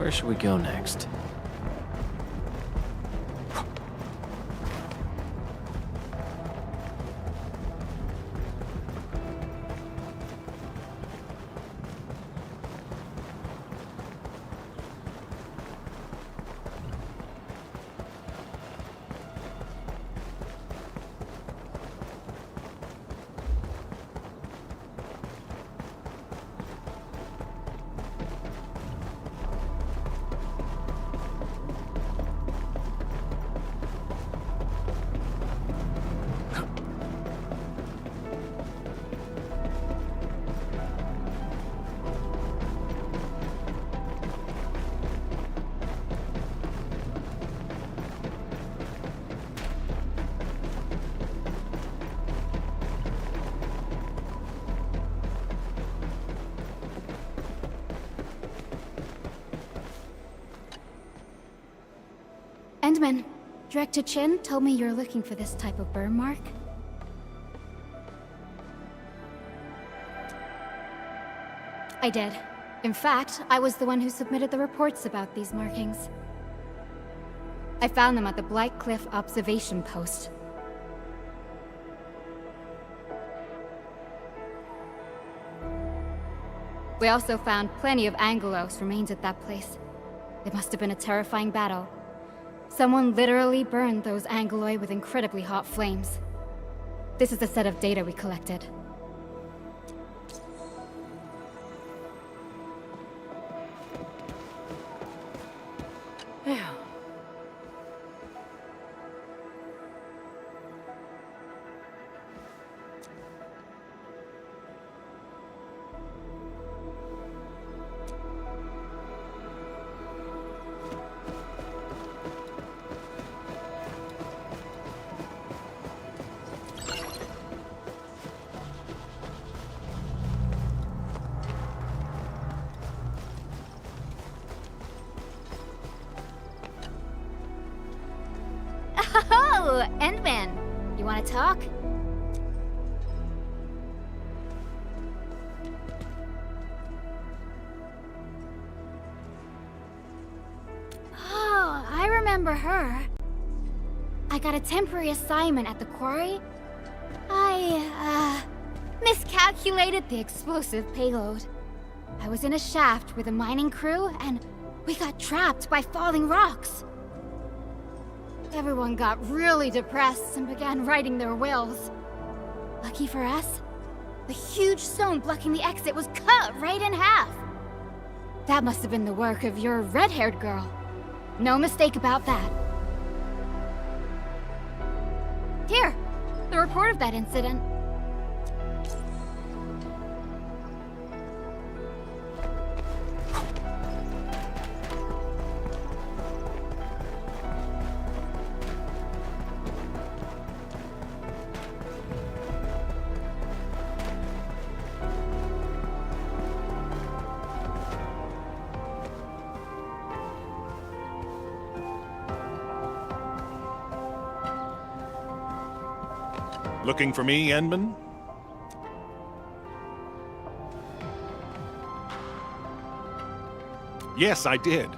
where should we go next? Endman, Director Chin told me you're looking for this type of burn mark. I did. In fact, I was the one who submitted the reports about these markings. I found them at the Blight Cliff observation post. We also found plenty of Angelos remains at that place. It must have been a terrifying battle. Someone literally burned those Angeloi with incredibly hot flames. This is the set of data we collected. Oh, Endman! You want to talk? Oh, I remember her. I got a temporary assignment at the quarry. I, miscalculated the explosive payload. I was in a shaft with a mining crew, and we got trapped by falling rocks. Everyone got really depressed and began writing their wills. Lucky for us, the huge stone blocking the exit was cut right in half. That must have been the work of your red-haired girl. No mistake about that. Here, the report of that incident. Looking for me, Endman? Yes, I did.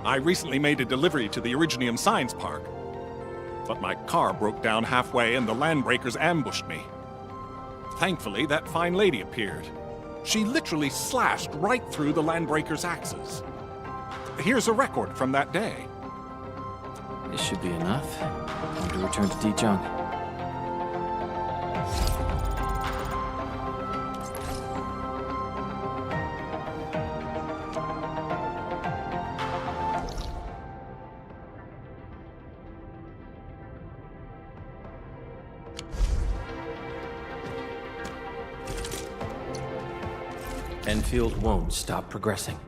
I recently made a delivery to the Originium Science Park. But my car broke down halfway and the landbreakers ambushed me. Thankfully, that fine lady appeared. She literally slashed right through the landbreakers' axes. Here's a record from that day. This should be enough. Time to return to Dijang. Enfield won't stop progressing.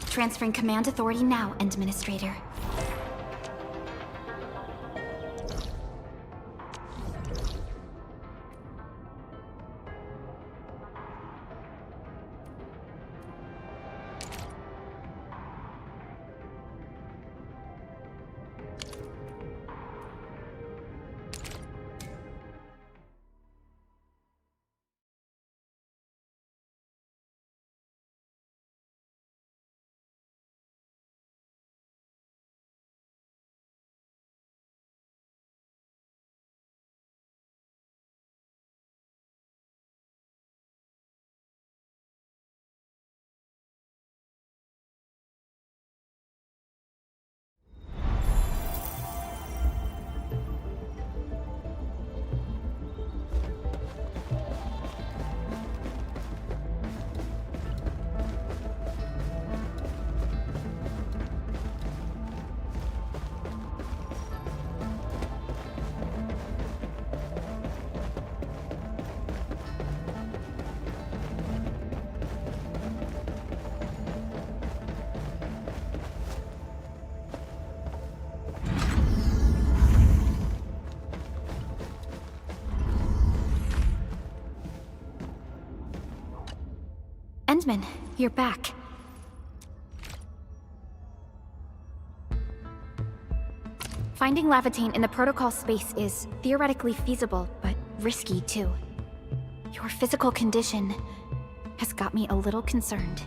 Transferring command authority now, Administrator. Endman, you're back. Finding Laivatain in the protocol space is theoretically feasible, but risky too. Your physical condition has got me a little concerned.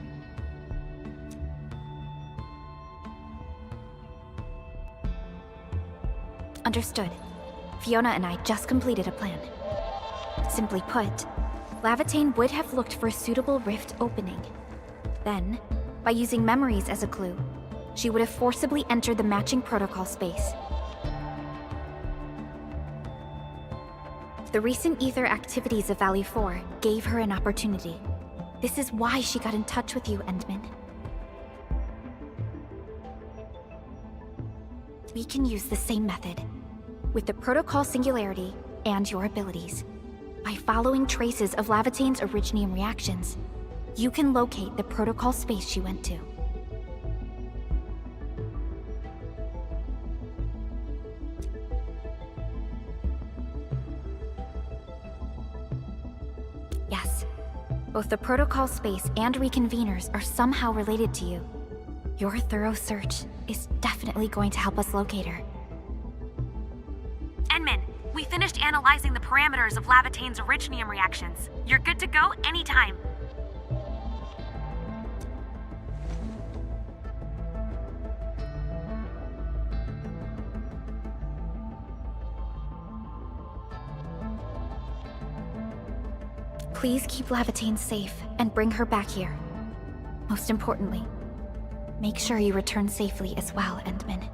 Understood. Fiona and I just completed a plan. Simply put, Laivatain would have looked for a suitable rift opening. Then, by using memories as a clue, she would have forcibly entered the matching protocol space. The recent ether activities of Valley 4 gave her an opportunity. This is why she got in touch with you, Endman. We can use the same method, with the protocol singularity and your abilities. By following traces of Laivaitain's originium reactions, you can locate the protocol space she went to. Yes, both the protocol space and reconveners are somehow related to you. Your thorough search is definitely going to help us locate her. Endman, we finished analyzing the parameters of Laivaitain's originium reactions. You're good to go anytime. Please keep Laivatain safe and bring her back here. Most importantly, make sure you return safely as well, Endman.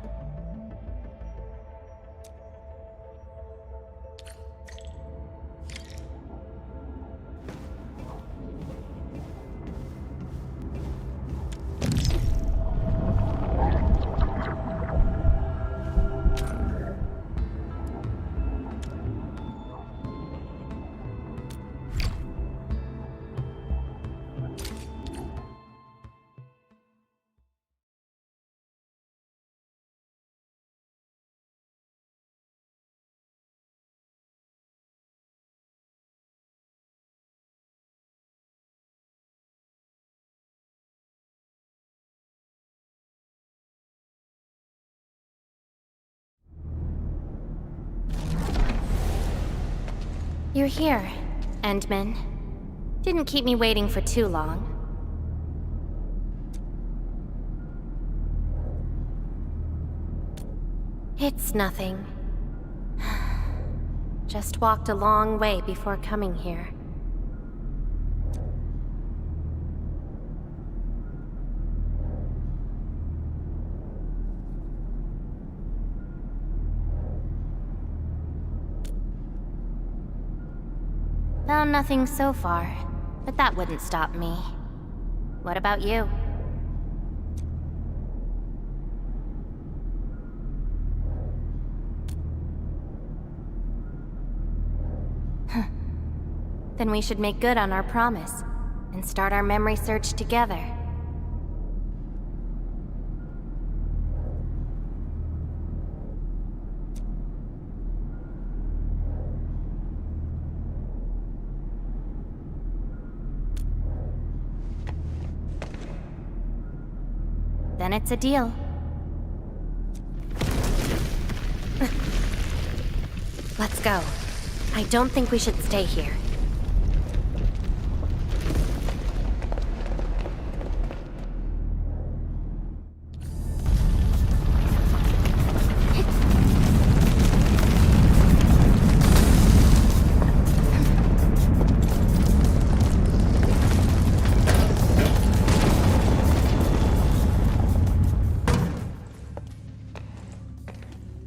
You're here, Endman. Didn't keep me waiting for too long. It's nothing. Just walked a long way before coming here. Found nothing so far, but that wouldn't stop me. What about you? Then we should make good on our promise, and start our memory search together. Then it's a deal. Let's go. I don't think we should stay here.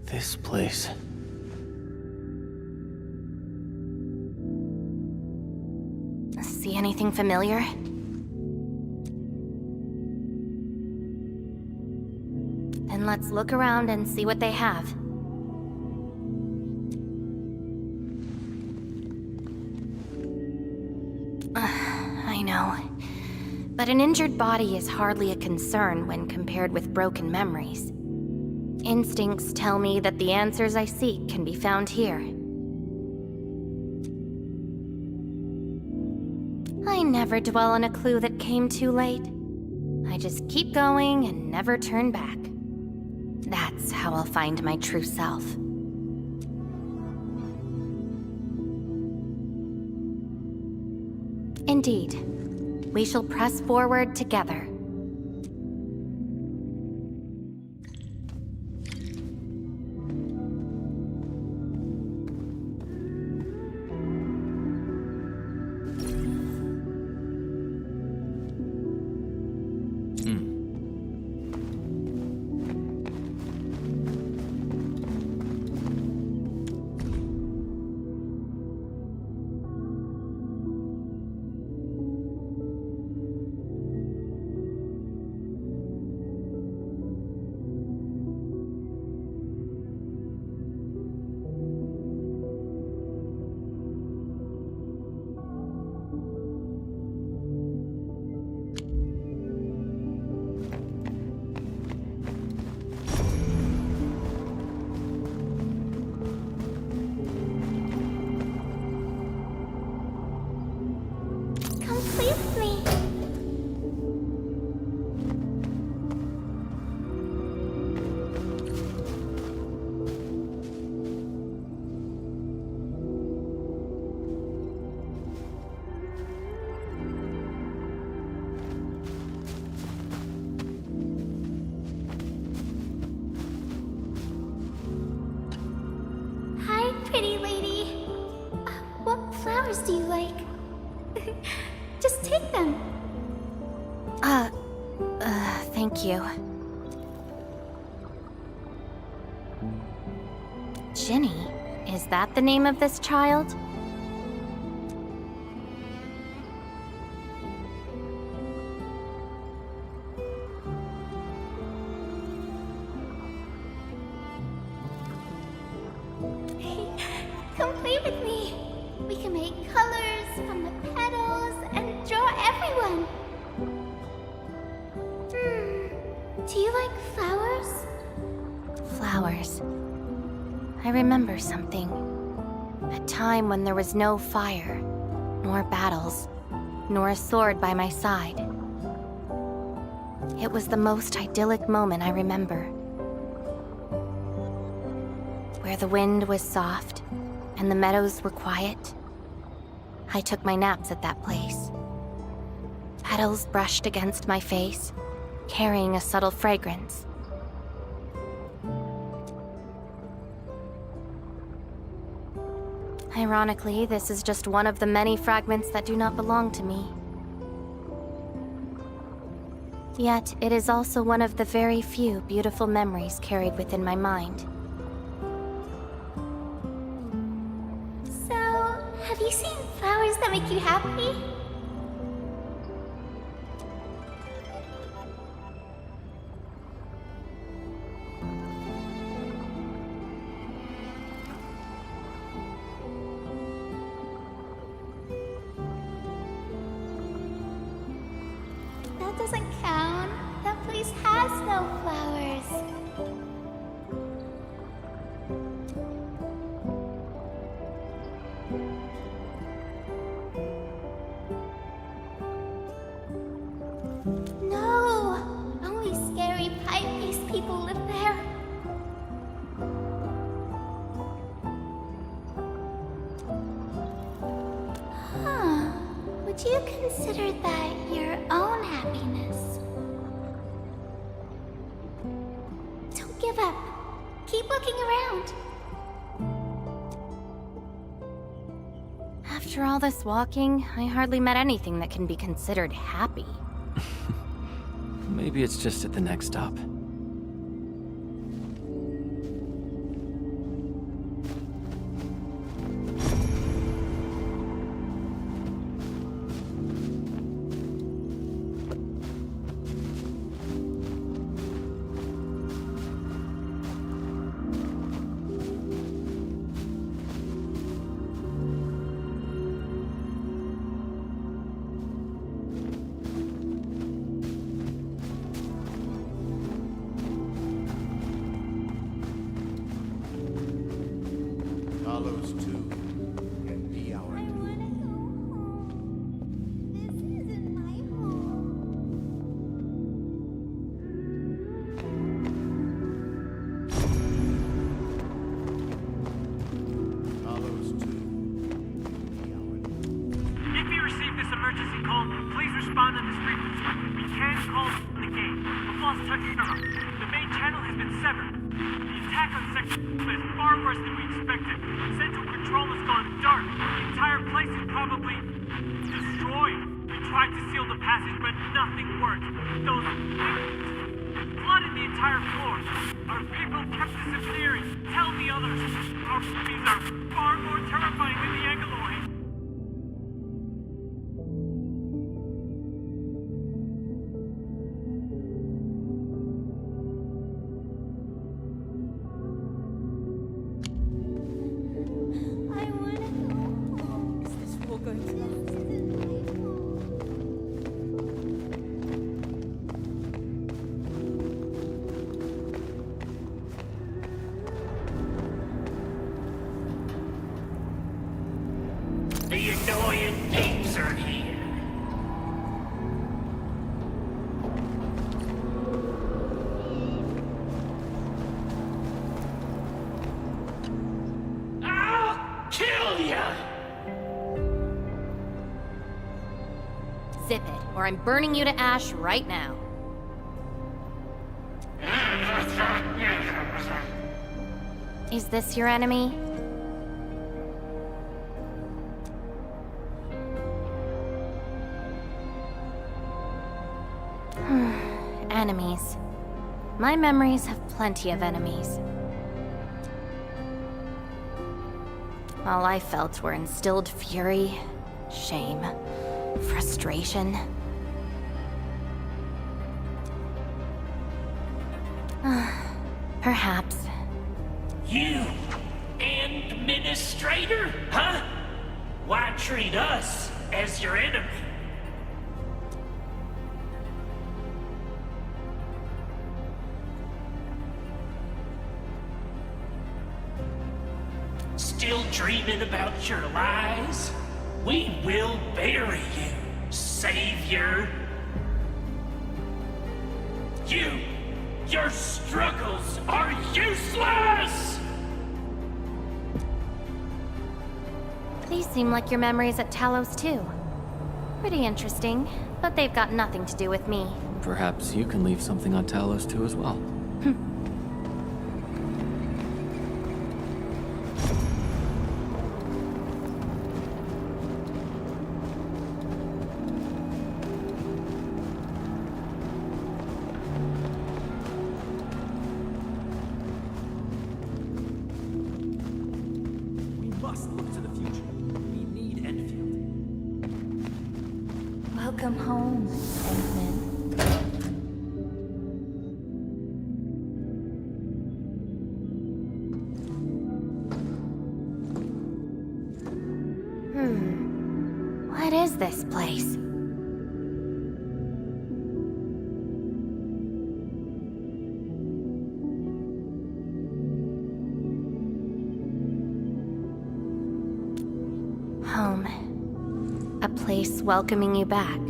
This place. See anything familiar? Then let's look around and see what they have. I know. But an injured body is hardly a concern when compared with broken memories. Instincts tell me that the answers I seek can be found here. I never dwell on a clue that came too late. I just keep going and never turn back. That's how I'll find my true self. Indeed, we shall press forward together. Pretty lady. What flowers do you like? Just take them. Thank you. Ginny? Is that the name of this child? Come play with me. We can make colors from the petals and draw everyone. Do you like flowers? Flowers. I remember something. A time when there was no fire, nor battles, nor a sword by my side. It was the most idyllic moment I remember. Where the wind was soft, and the meadows were quiet. I took my naps at that place. Petals brushed against my face, carrying a subtle fragrance. Ironically, this is just one of the many fragments that do not belong to me. Yet, it is also one of the very few beautiful memories carried within my mind. So, have you seen flowers that make you happy? That doesn't count. That place has no flowers. No! Only scary pie-faced people live there. Huh. Would you consider that your own happiness? Don't give up. Keep looking around. After all this walking, I hardly met anything that can be considered happy. Maybe it's just at the next stop. Tallos II can be our doom. lost touch with her. The main channel has been severed. The attack on Section is far worse than we expected. Central control has gone dark. The entire place is probably destroyed. We tried to seal the passage, but nothing worked. Those things flooded the entire floor. Our people kept disappearing. Tell the others. Our enemies are far more terrifying than the Angaloid. The annoying things are here. I'll kill ya! Zip it, or I'm burning you to ash right now. Is this your enemy? Enemies. My memories have plenty of enemies. All I felt were instilled fury, shame, frustration. Perhaps. You, administrator, huh? Why treat us as your enemy? Still dreaming about your lies? We will bury you, Savior. Your struggles are useless! These seem like your memories at Tallos II. Pretty interesting, but they've got nothing to do with me. Perhaps you can leave something on Tallos II as well. Welcome home, Edmund. What is this place? Home. A place welcoming you back,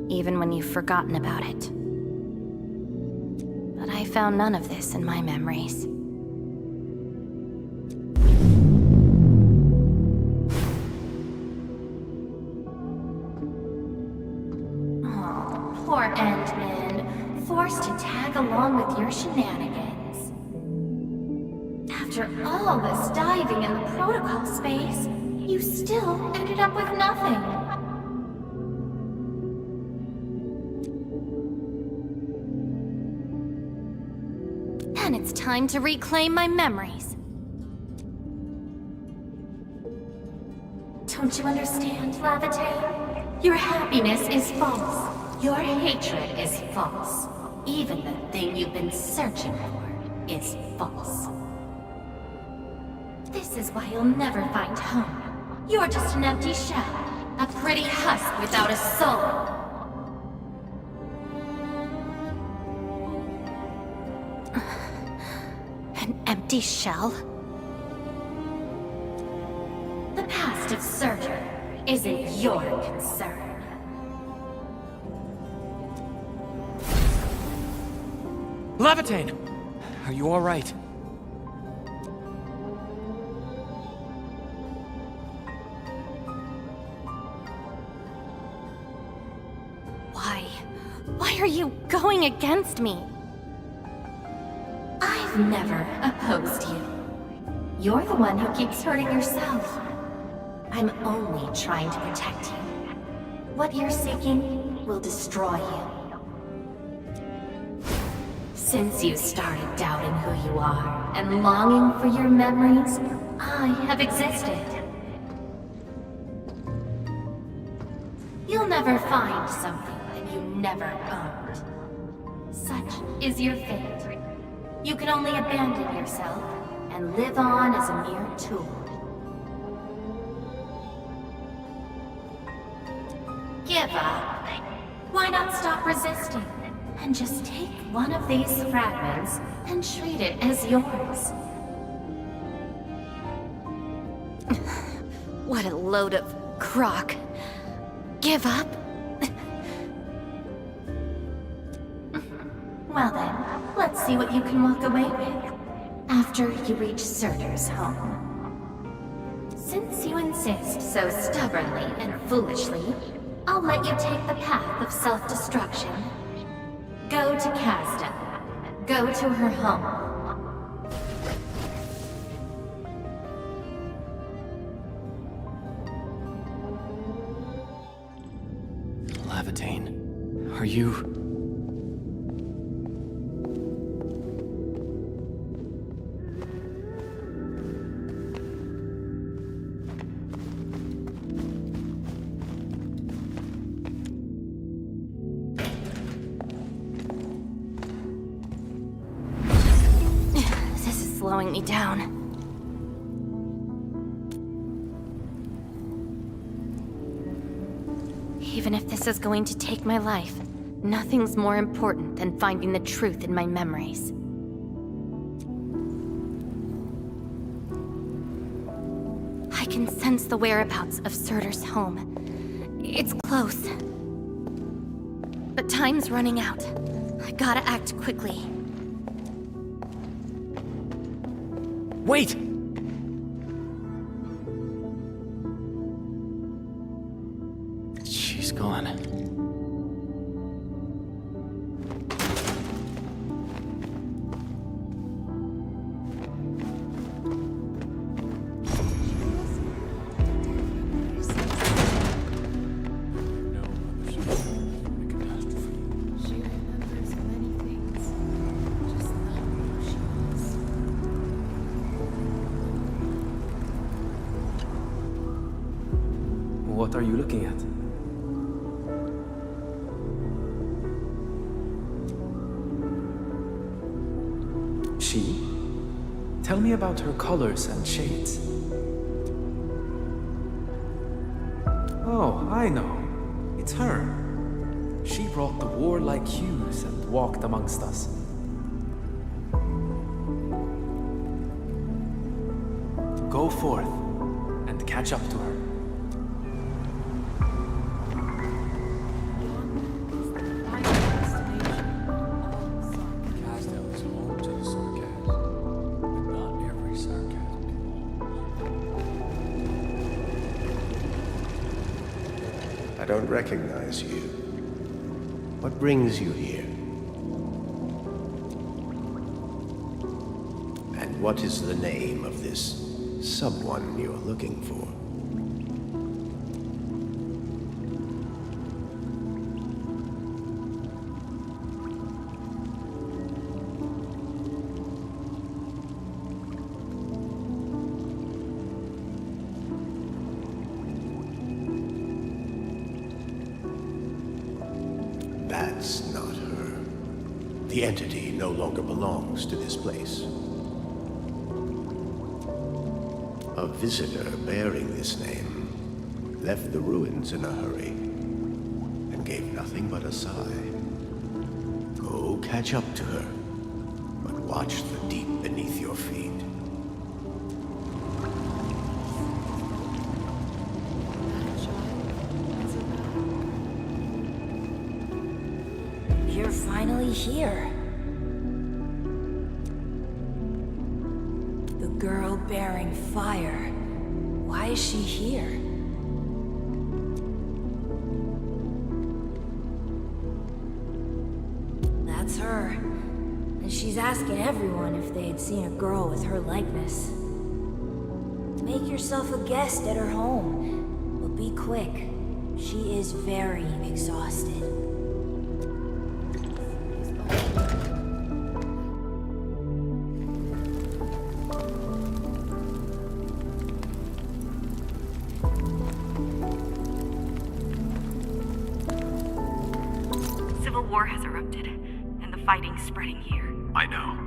even when you've forgotten about it. But I found none of this in my memories. Oh, poor Endman, forced to tag along with your shenanigans. After all this diving in the protocol space, you still ended up with nothing. And it's time to reclaim my memories. Don't you understand, Laivatain? Your happiness is false. Your hatred is false. Even the thing you've been searching for is false. This is why you'll never find home. You're just an empty shell, a pretty husk without a soul. An empty shell? The past of Surtur isn't your concern. Laivatain! Are you all right? Why are you going against me? I've never opposed you. You're the one who keeps hurting yourself. I'm only trying to protect you. What you're seeking will destroy you. Since you started doubting who you are and longing for your memories, I have existed. You'll never find something that you never owned. Such is your fate. You can only abandon yourself and live on as a mere tool. Give up. Why not stop resisting and just take one of these fragments and treat it as yours? What a load of crock. Give up? Well then, let's see what you can walk away with after you reach Surtur's home. Since you insist so stubbornly and foolishly, I'll let you take the path of self-destruction. Go to Casta. Go to her home. Laivatain, are you... This is slowing me down. Even if this is going to take my life, nothing's more important than finding the truth in my memories. I can sense the whereabouts of Surtur's home. It's close. But time's running out. I gotta act quickly. Wait! She's gone. What are you looking at? She? Tell me about her colors and shades. Oh, I know. It's her. She brought the warlike hues and walked amongst us. Go forth and catch up to her. I don't recognize you. What brings you here? And what is the name of this someone you're looking for? That's not her. The entity no longer belongs to this place. A visitor bearing this name left the ruins in a hurry and gave nothing but a sigh. Go catch up to her, but watch the deep beneath your feet. You're finally here. The girl bearing fire. Why is she here? her. And she's asking everyone if they had seen a girl with her likeness. Make yourself a guest at her home, but be quick. She is very exhausted. Civil war has erupted, and the fighting's spreading here. I know.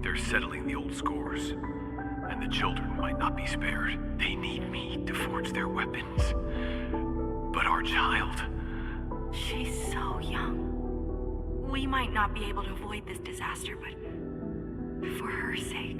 They're settling the old scores. And the children might not be spared. They need me to forge their weapons. But our child... She's so young. We might not be able to avoid this disaster, but for her sake...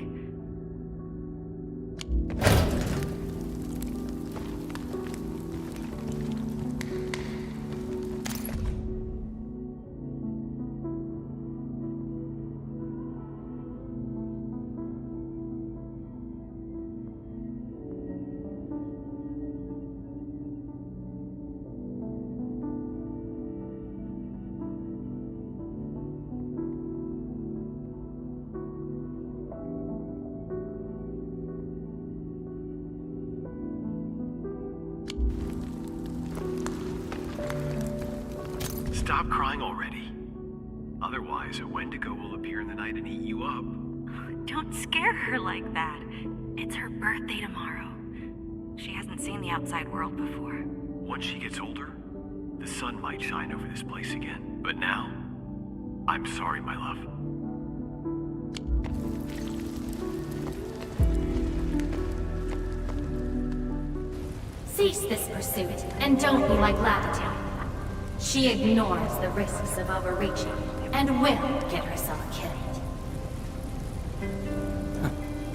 Stop crying already. Otherwise, a Wendigo will appear in the night and eat you up. Don't scare her like that. It's her birthday tomorrow. She hasn't seen the outside world before. Once she gets older, the sun might shine over this place again. But now, I'm sorry, my love. Cease this pursuit, and don't be like Laivatain. She ignores the risks of overreaching, and will get herself killed.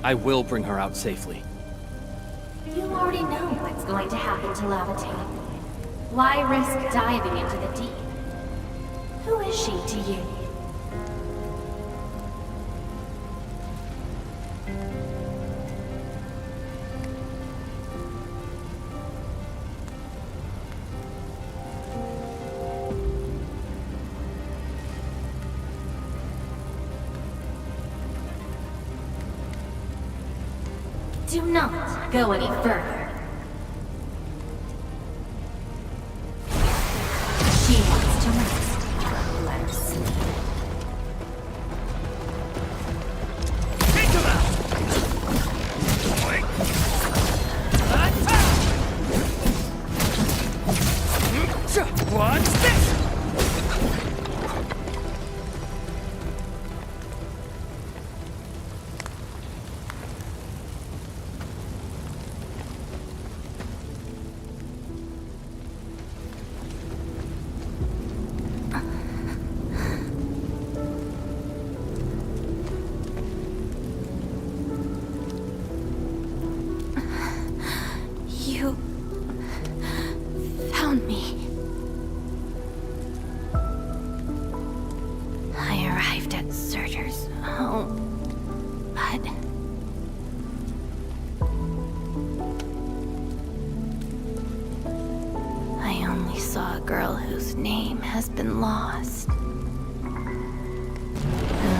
I will bring her out safely. You already know what's going to happen to Laivatain. Why risk diving into the deep? Who is she to you? Do not go any further. She wants to rest. Let her sleep. Take him out! What's this? You found me. I arrived at Surtur's home, but I only saw a girl whose name has been lost. A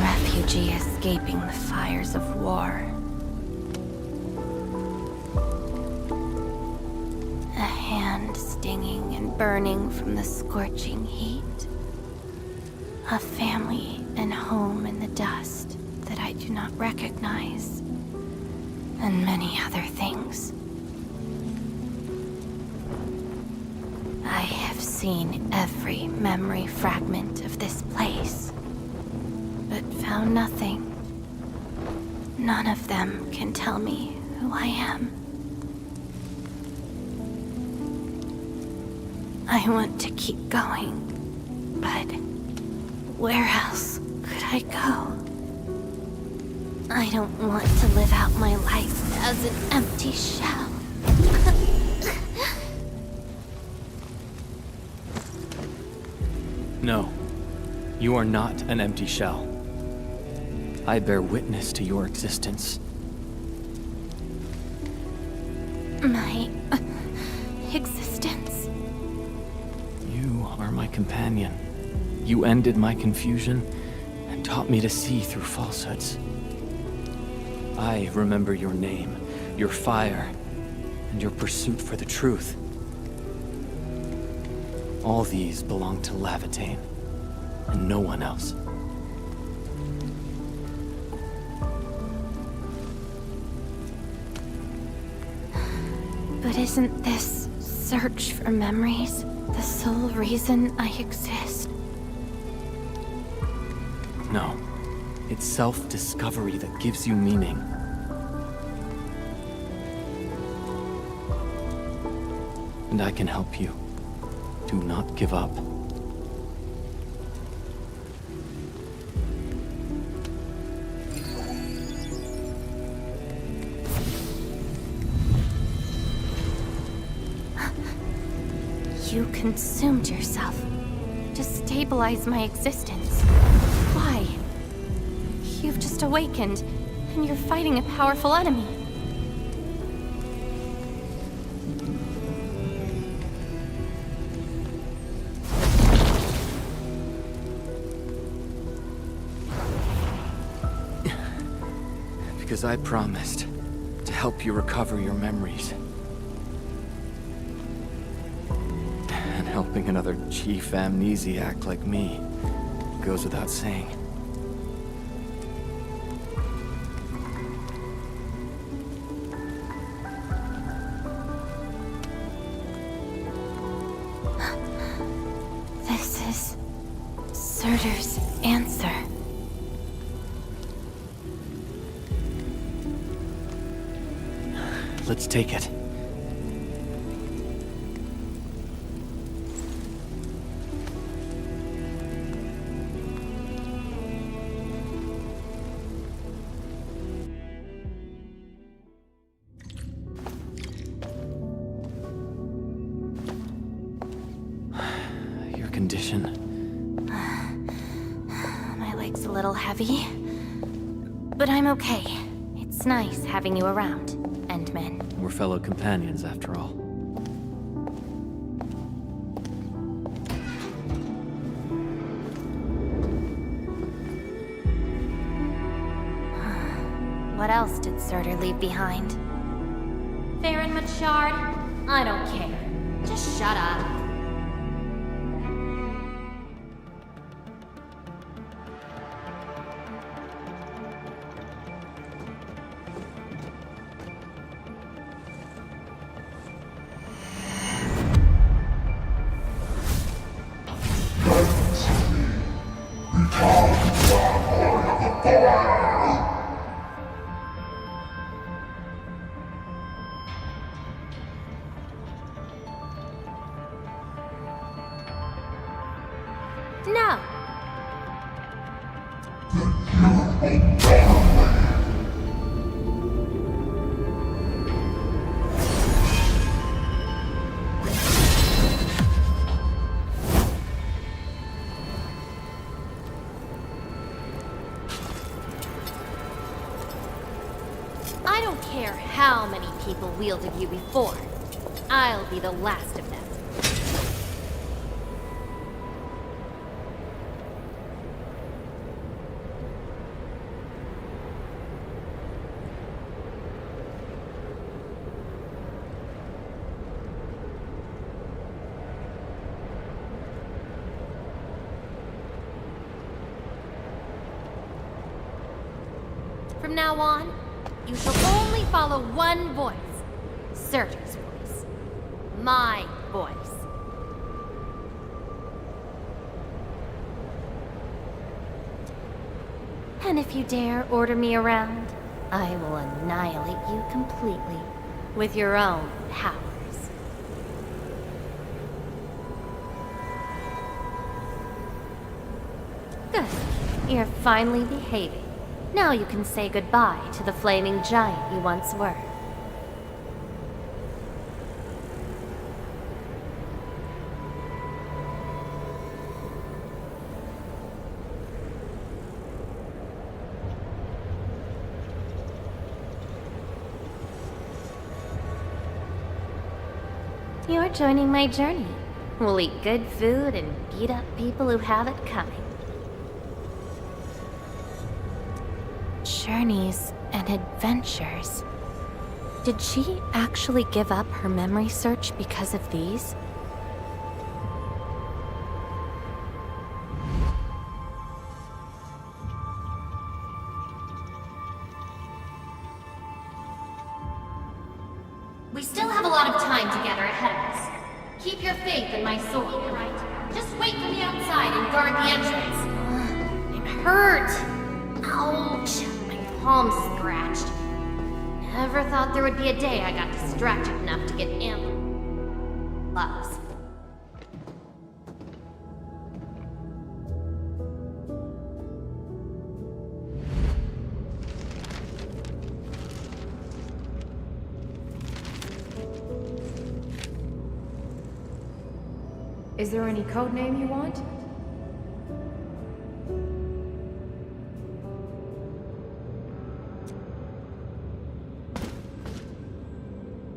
refugee escaping the fires of war. A hand stinging and burning from the scorching heat. A family and home in the dust that I do not recognize. And many other things. I have seen every memory fragment of this place, but found nothing. None of them can tell me who I am. I want to keep going, but where else could I go? I don't want to live out my life as an empty shell. No, you are not an empty shell. I bear witness to your existence. My existence? You are my companion. You ended my confusion, and taught me to see through falsehoods. I remember your name, your fire, and your pursuit for the truth. All these belong to Laivatain, and no one else. But isn't this search for memories the sole reason I exist? No. It's self-discovery that gives you meaning. And I can help you. Do not give up. You consumed yourself to stabilize my existence. Why? You've just awakened, and you're fighting a powerful enemy. Because I promised to help you recover your memories. And helping another chief amnesiac like me goes without saying. This is Surtur's answer. Let's take it. Your condition. My leg's a little heavy, but I'm okay. It's nice having you around, Endman. We're fellow companions, after all. What else did Surtur leave behind? Farron Machard, I don't care. Just shut up. No! I don't care how many people wielded you before. I'll be the last of them. From now on, you shall only follow one voice. Surtur's voice. My voice. And if you dare order me around, I will annihilate you completely with your own powers. Good. You're finally behaving. Now you can say goodbye to the flaming giant you once were. You're joining my journey. We'll eat good food and beat up people who have it coming. Journeys and adventures. Did she actually give up her memory search because of these? We still have a lot of time together ahead of us. Keep your faith in my soul, alright? Just wait for me outside and guard the entrance. I'm hurt! Ouch! My palm's scratched. Never thought there would be a day I got distracted enough to get loves. Is there any code name you want?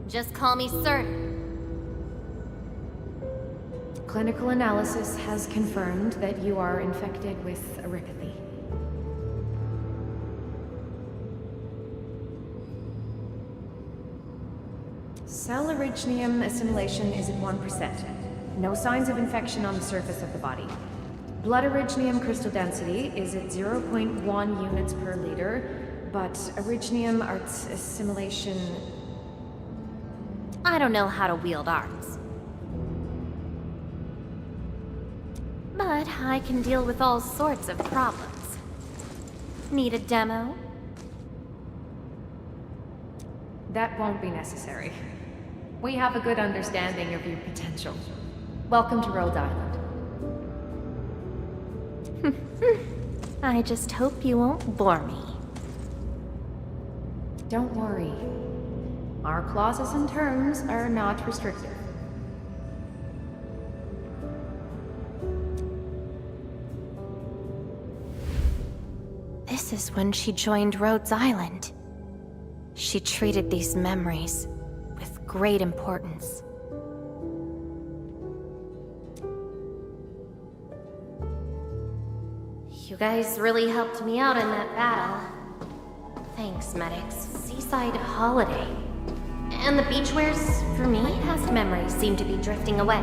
Just call me Sir. Clinical analysis has confirmed that you are infected with aripathy. Cell originium assimilation is at 1%. No signs of infection on the surface of the body. Blood originium crystal density is at 0.1 units per liter, but originium arts assimilation... I don't know how to wield arts. But I can deal with all sorts of problems. Need a demo? That won't be necessary. We have a good understanding of your potential. Welcome to Rhode Island. I just hope you won't bore me. Don't worry. Our clauses and terms are not restrictive. This is when she joined Rhodes Island. She treated these memories with great importance. You guys really helped me out in that battle. Thanks, medics. Seaside holiday. And the beachwares, for me, past memories seem to be drifting away.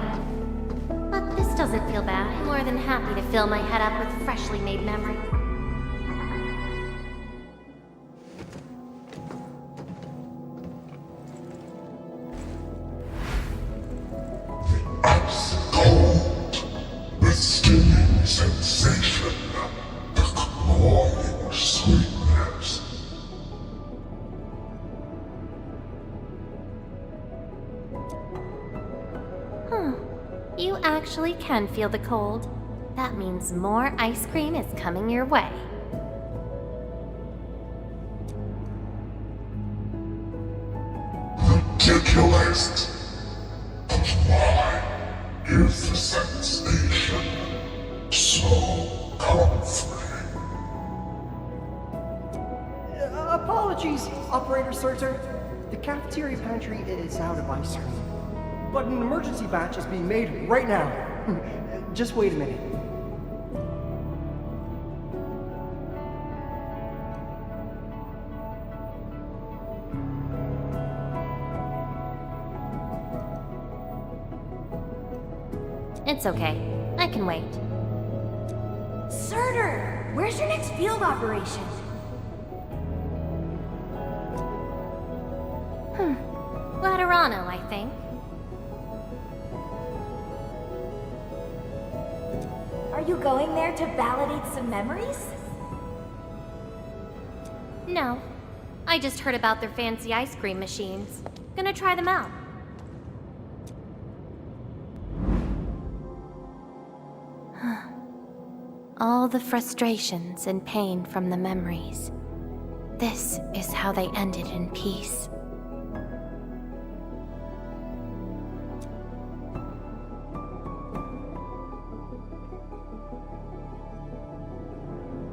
But this doesn't feel bad. I'm more than happy to fill my head up with freshly made memories. Ice cold, the stinging sensation, the cloying sweetness. You actually can feel the cold. That means more ice cream is coming your way. Ridiculous. But why is the sensation so comforting? Apologies, Operator Surtur. The cafeteria pantry is out of ice cream. But an emergency batch is being made right now. Just wait a minute. It's okay. I can wait. Surtur! Where's your next field operation? Laterano, I think. Are you going there to validate some memories? No. I just heard about their fancy ice cream machines. Gonna try them out. All the frustrations and pain from the memories. This is how they ended in peace.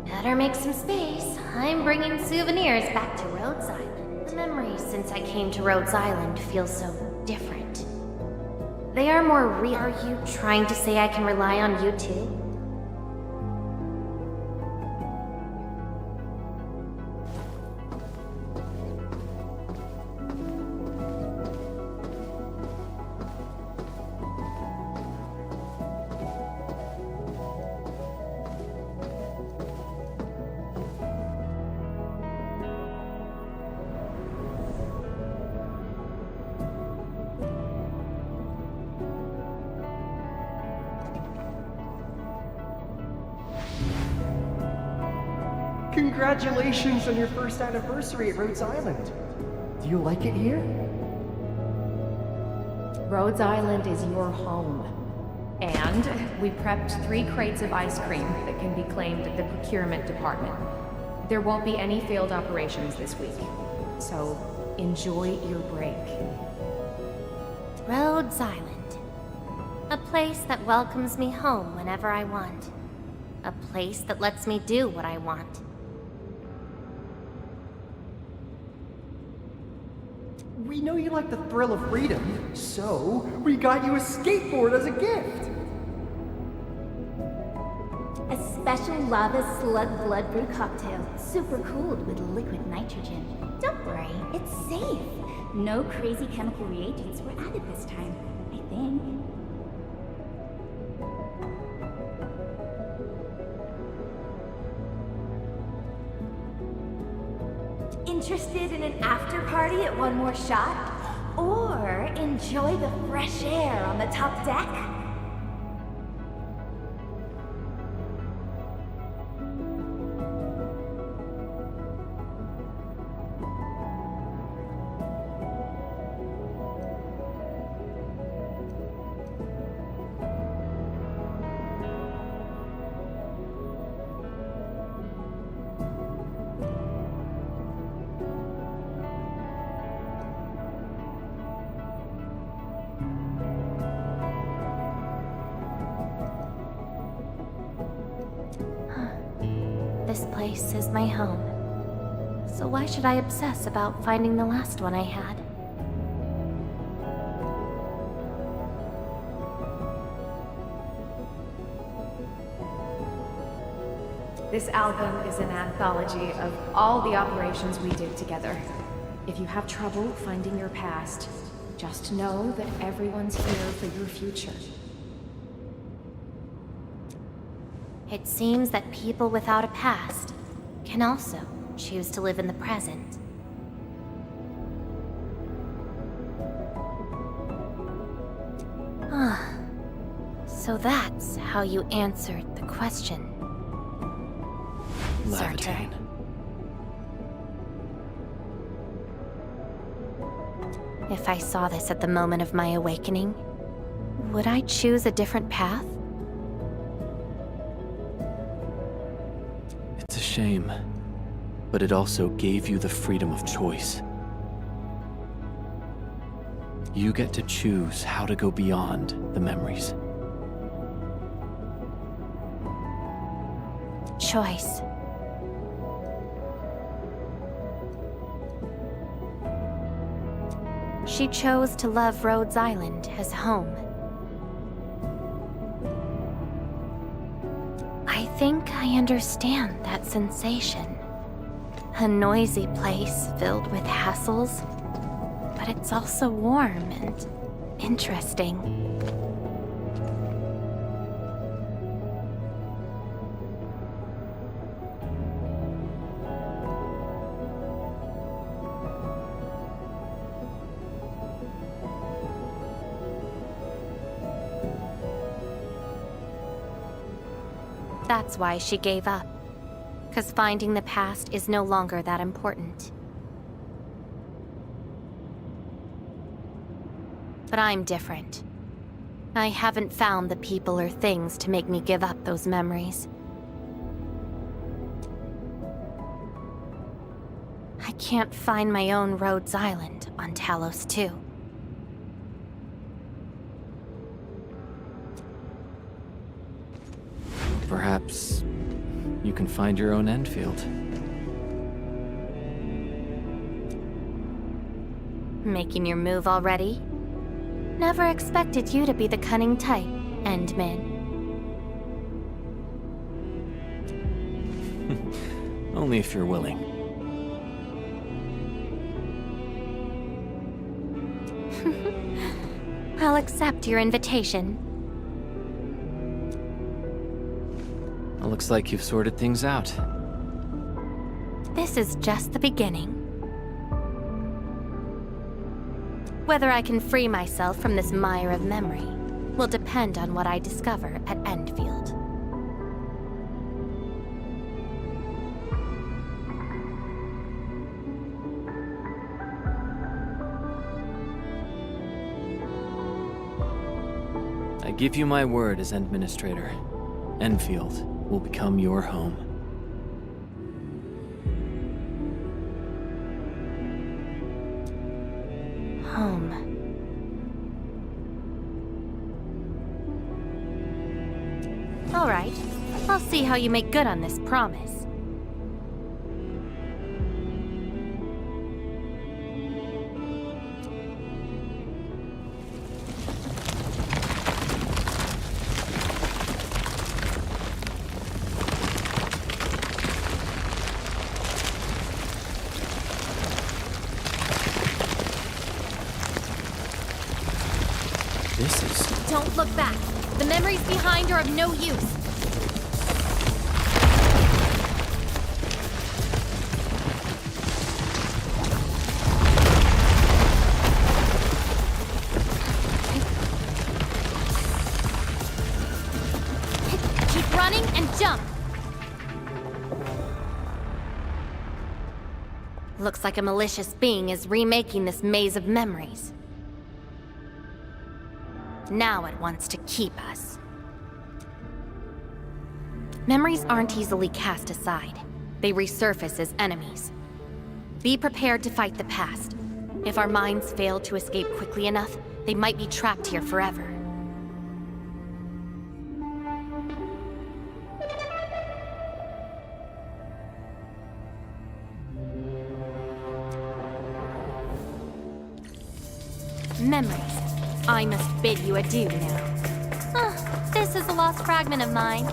Better make some space. I'm bringing souvenirs back to Rhodes Island. The memories since I came to Rhodes Island feel so different. They are more real. Are you trying to say I can rely on you too? Congratulations on your first anniversary at Rhodes Island. Do you like it here? Rhodes Island is your home. And we prepped 3 crates of ice cream that can be claimed at the procurement department. There won't be any failed operations this week, so enjoy your break. Rhodes Island. A place that welcomes me home whenever I want. A place that lets me do what I want. We know you like the thrill of freedom, so we got you a skateboard as a gift. A special lava slug blood brew cocktail, super cooled with liquid nitrogen. Don't worry, it's safe. No crazy chemical reagents were added this time, I think. Interested in an after party at One More Shot? Or enjoy the fresh air on the top deck? This place is my home. So why should I obsess about finding the last one I had? This album is an anthology of all the operations we did together. If you have trouble finding your past, just know that everyone's here for your future. It seems that people without a past can also choose to live in the present. Ah, so that's how you answered the question. Laivatain. If I saw this at the moment of my awakening, would I choose a different path? It's a shame, but it also gave you the freedom of choice. You get to choose how to go beyond the memories. Choice. She chose to love Rhodes Island as home. I think I understand that sensation. A noisy place filled with hassles, but it's also warm and interesting. That's why she gave up. 'Cause finding the past is no longer that important. But I'm different. I haven't found the people or things to make me give up those memories. I can't find my own Rhodes Island on Tallos II. Perhaps you can find your own Endfield. Making your move already? Never expected you to be the cunning type, Endmin. Only if you're willing. I'll accept your invitation. Looks like you've sorted things out. This is just the beginning. Whether I can free myself from this mire of memory will depend on what I discover at Endfield. give you my word as Administrator. Enfield will become your home. Home. All right. I'll see how you make good on this promise. Don't look back. The memories behind are of no use. Keep running and jump. Looks like a malicious being is remaking this maze of memories. Now it wants to keep us. Memories aren't easily cast aside. They resurface as enemies. Be prepared to fight the past. If our minds fail to escape quickly enough, they might be trapped here forever. Memories. I must bid you adieu now. This is a lost fragment of mine.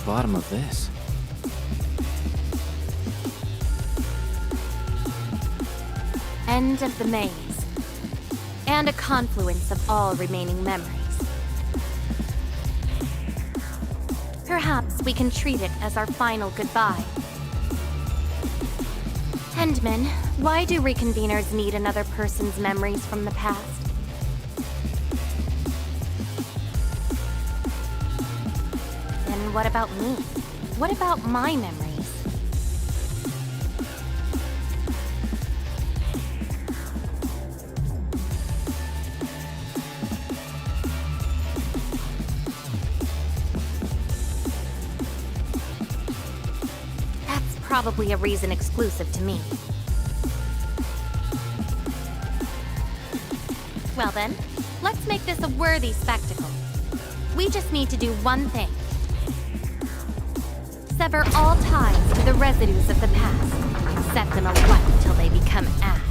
Bottom of this. End of the maze. And a confluence of all remaining memories. Perhaps we can treat it as our final goodbye. Endman, why do reconveners need another person's memories from the past? What about me? What about my memories? That's probably a reason exclusive to me. Well then, let's make this a worthy spectacle. We just need to do one thing. Sever all ties to the residues of the past and set them alight till they become ash.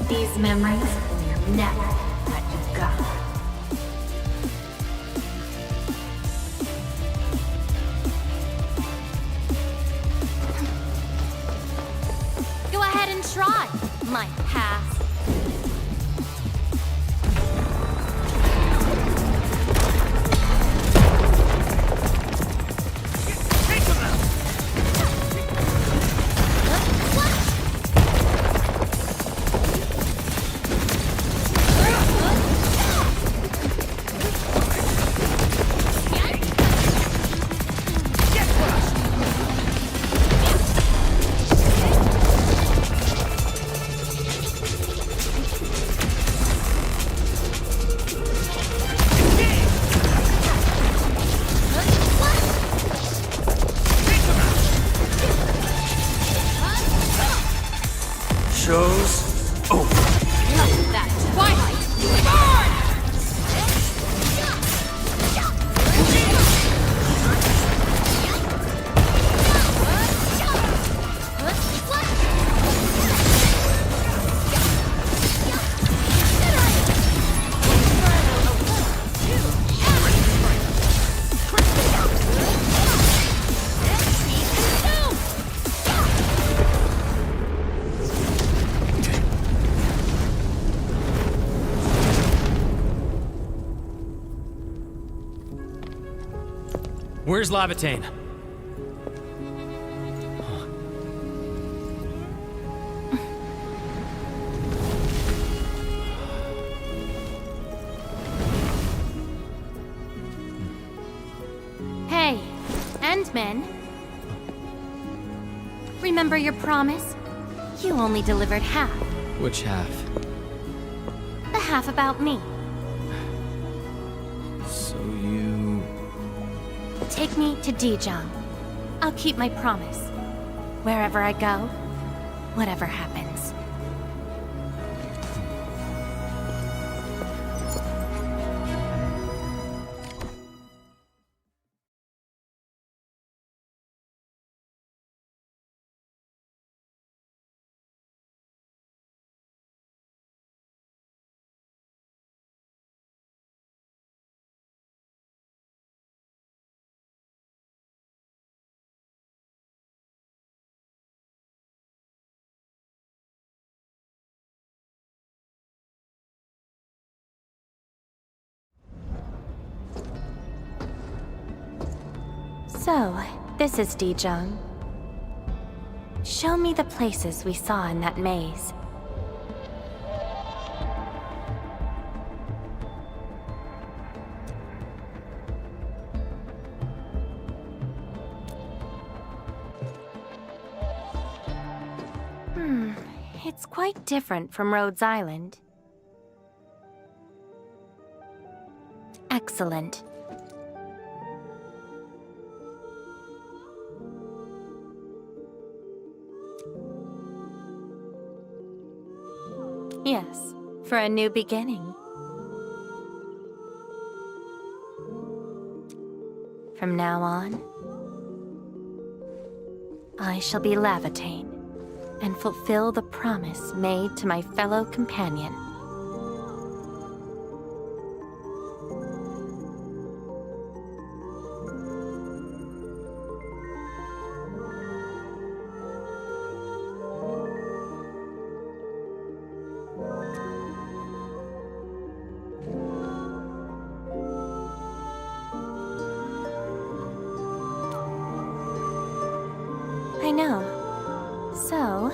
These memories will never let you go. Go ahead and try, my past. Show's over. That twilight burn! Where's Laivatain? Hey, Endmen. Remember your promise? You only delivered half. Which half? The half about me. So you... Take me to Dijang. I'll keep my promise. Wherever I go, whatever happens. So, this is Dijang. Show me the places we saw in that maze. It's quite different from Rhodes Island. Excellent. Yes, for a new beginning. From now on, I shall be Laivatain and fulfill the promise made to my fellow companion. I know. So,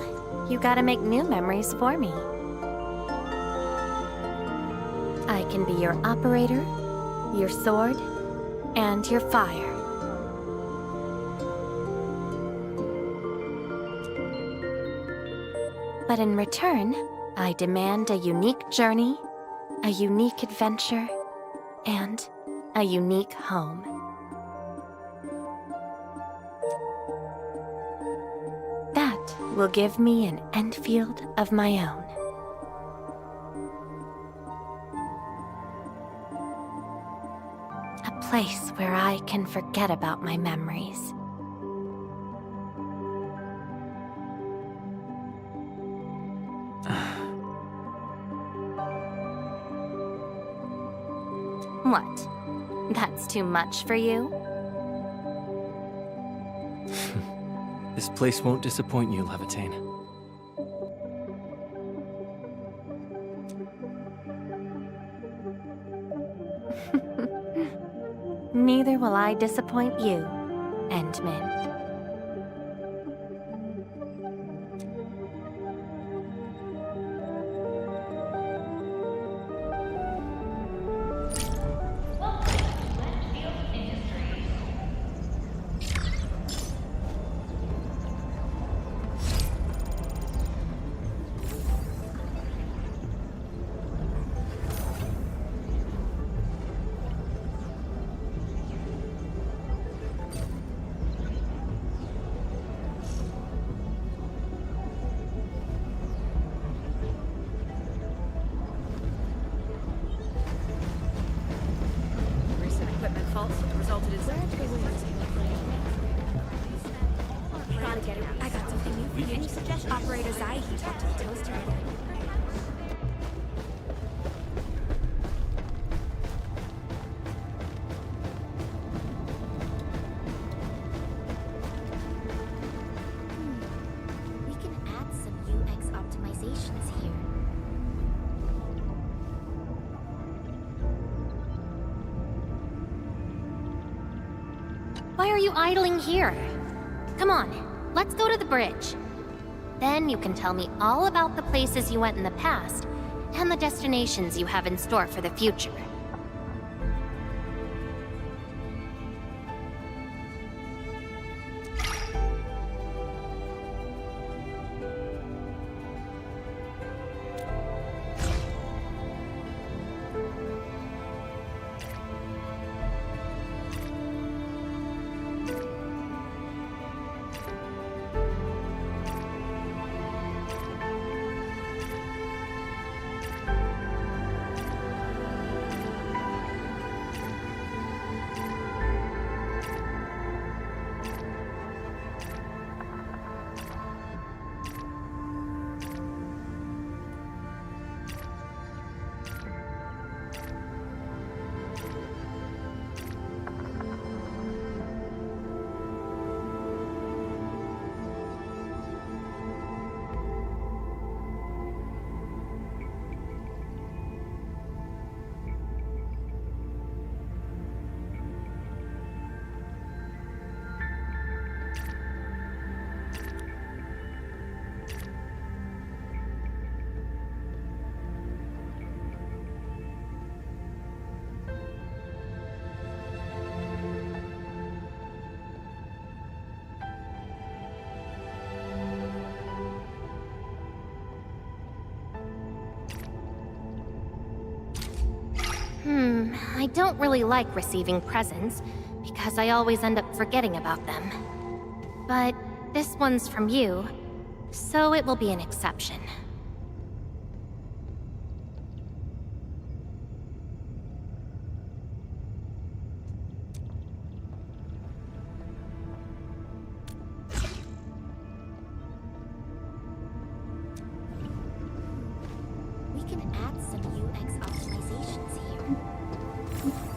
you gotta make new memories for me. I can be your operator, your sword, and your fire. But in return, I demand a unique journey, a unique adventure, and a unique home. Will give me an Endfield of my own. A place where I can forget about my memories. What? That's too much for you? This place won't disappoint you, Laivatain. Neither will I disappoint you, Endman. Why are you idling here? Come on, let's go to the bridge. Then you can tell me all about the places you went in the past, and the destinations you have in store for the future. I don't really like receiving presents, because I always end up forgetting about them. But this one's from you, so it will be an exception. We can add some UX optimizations here.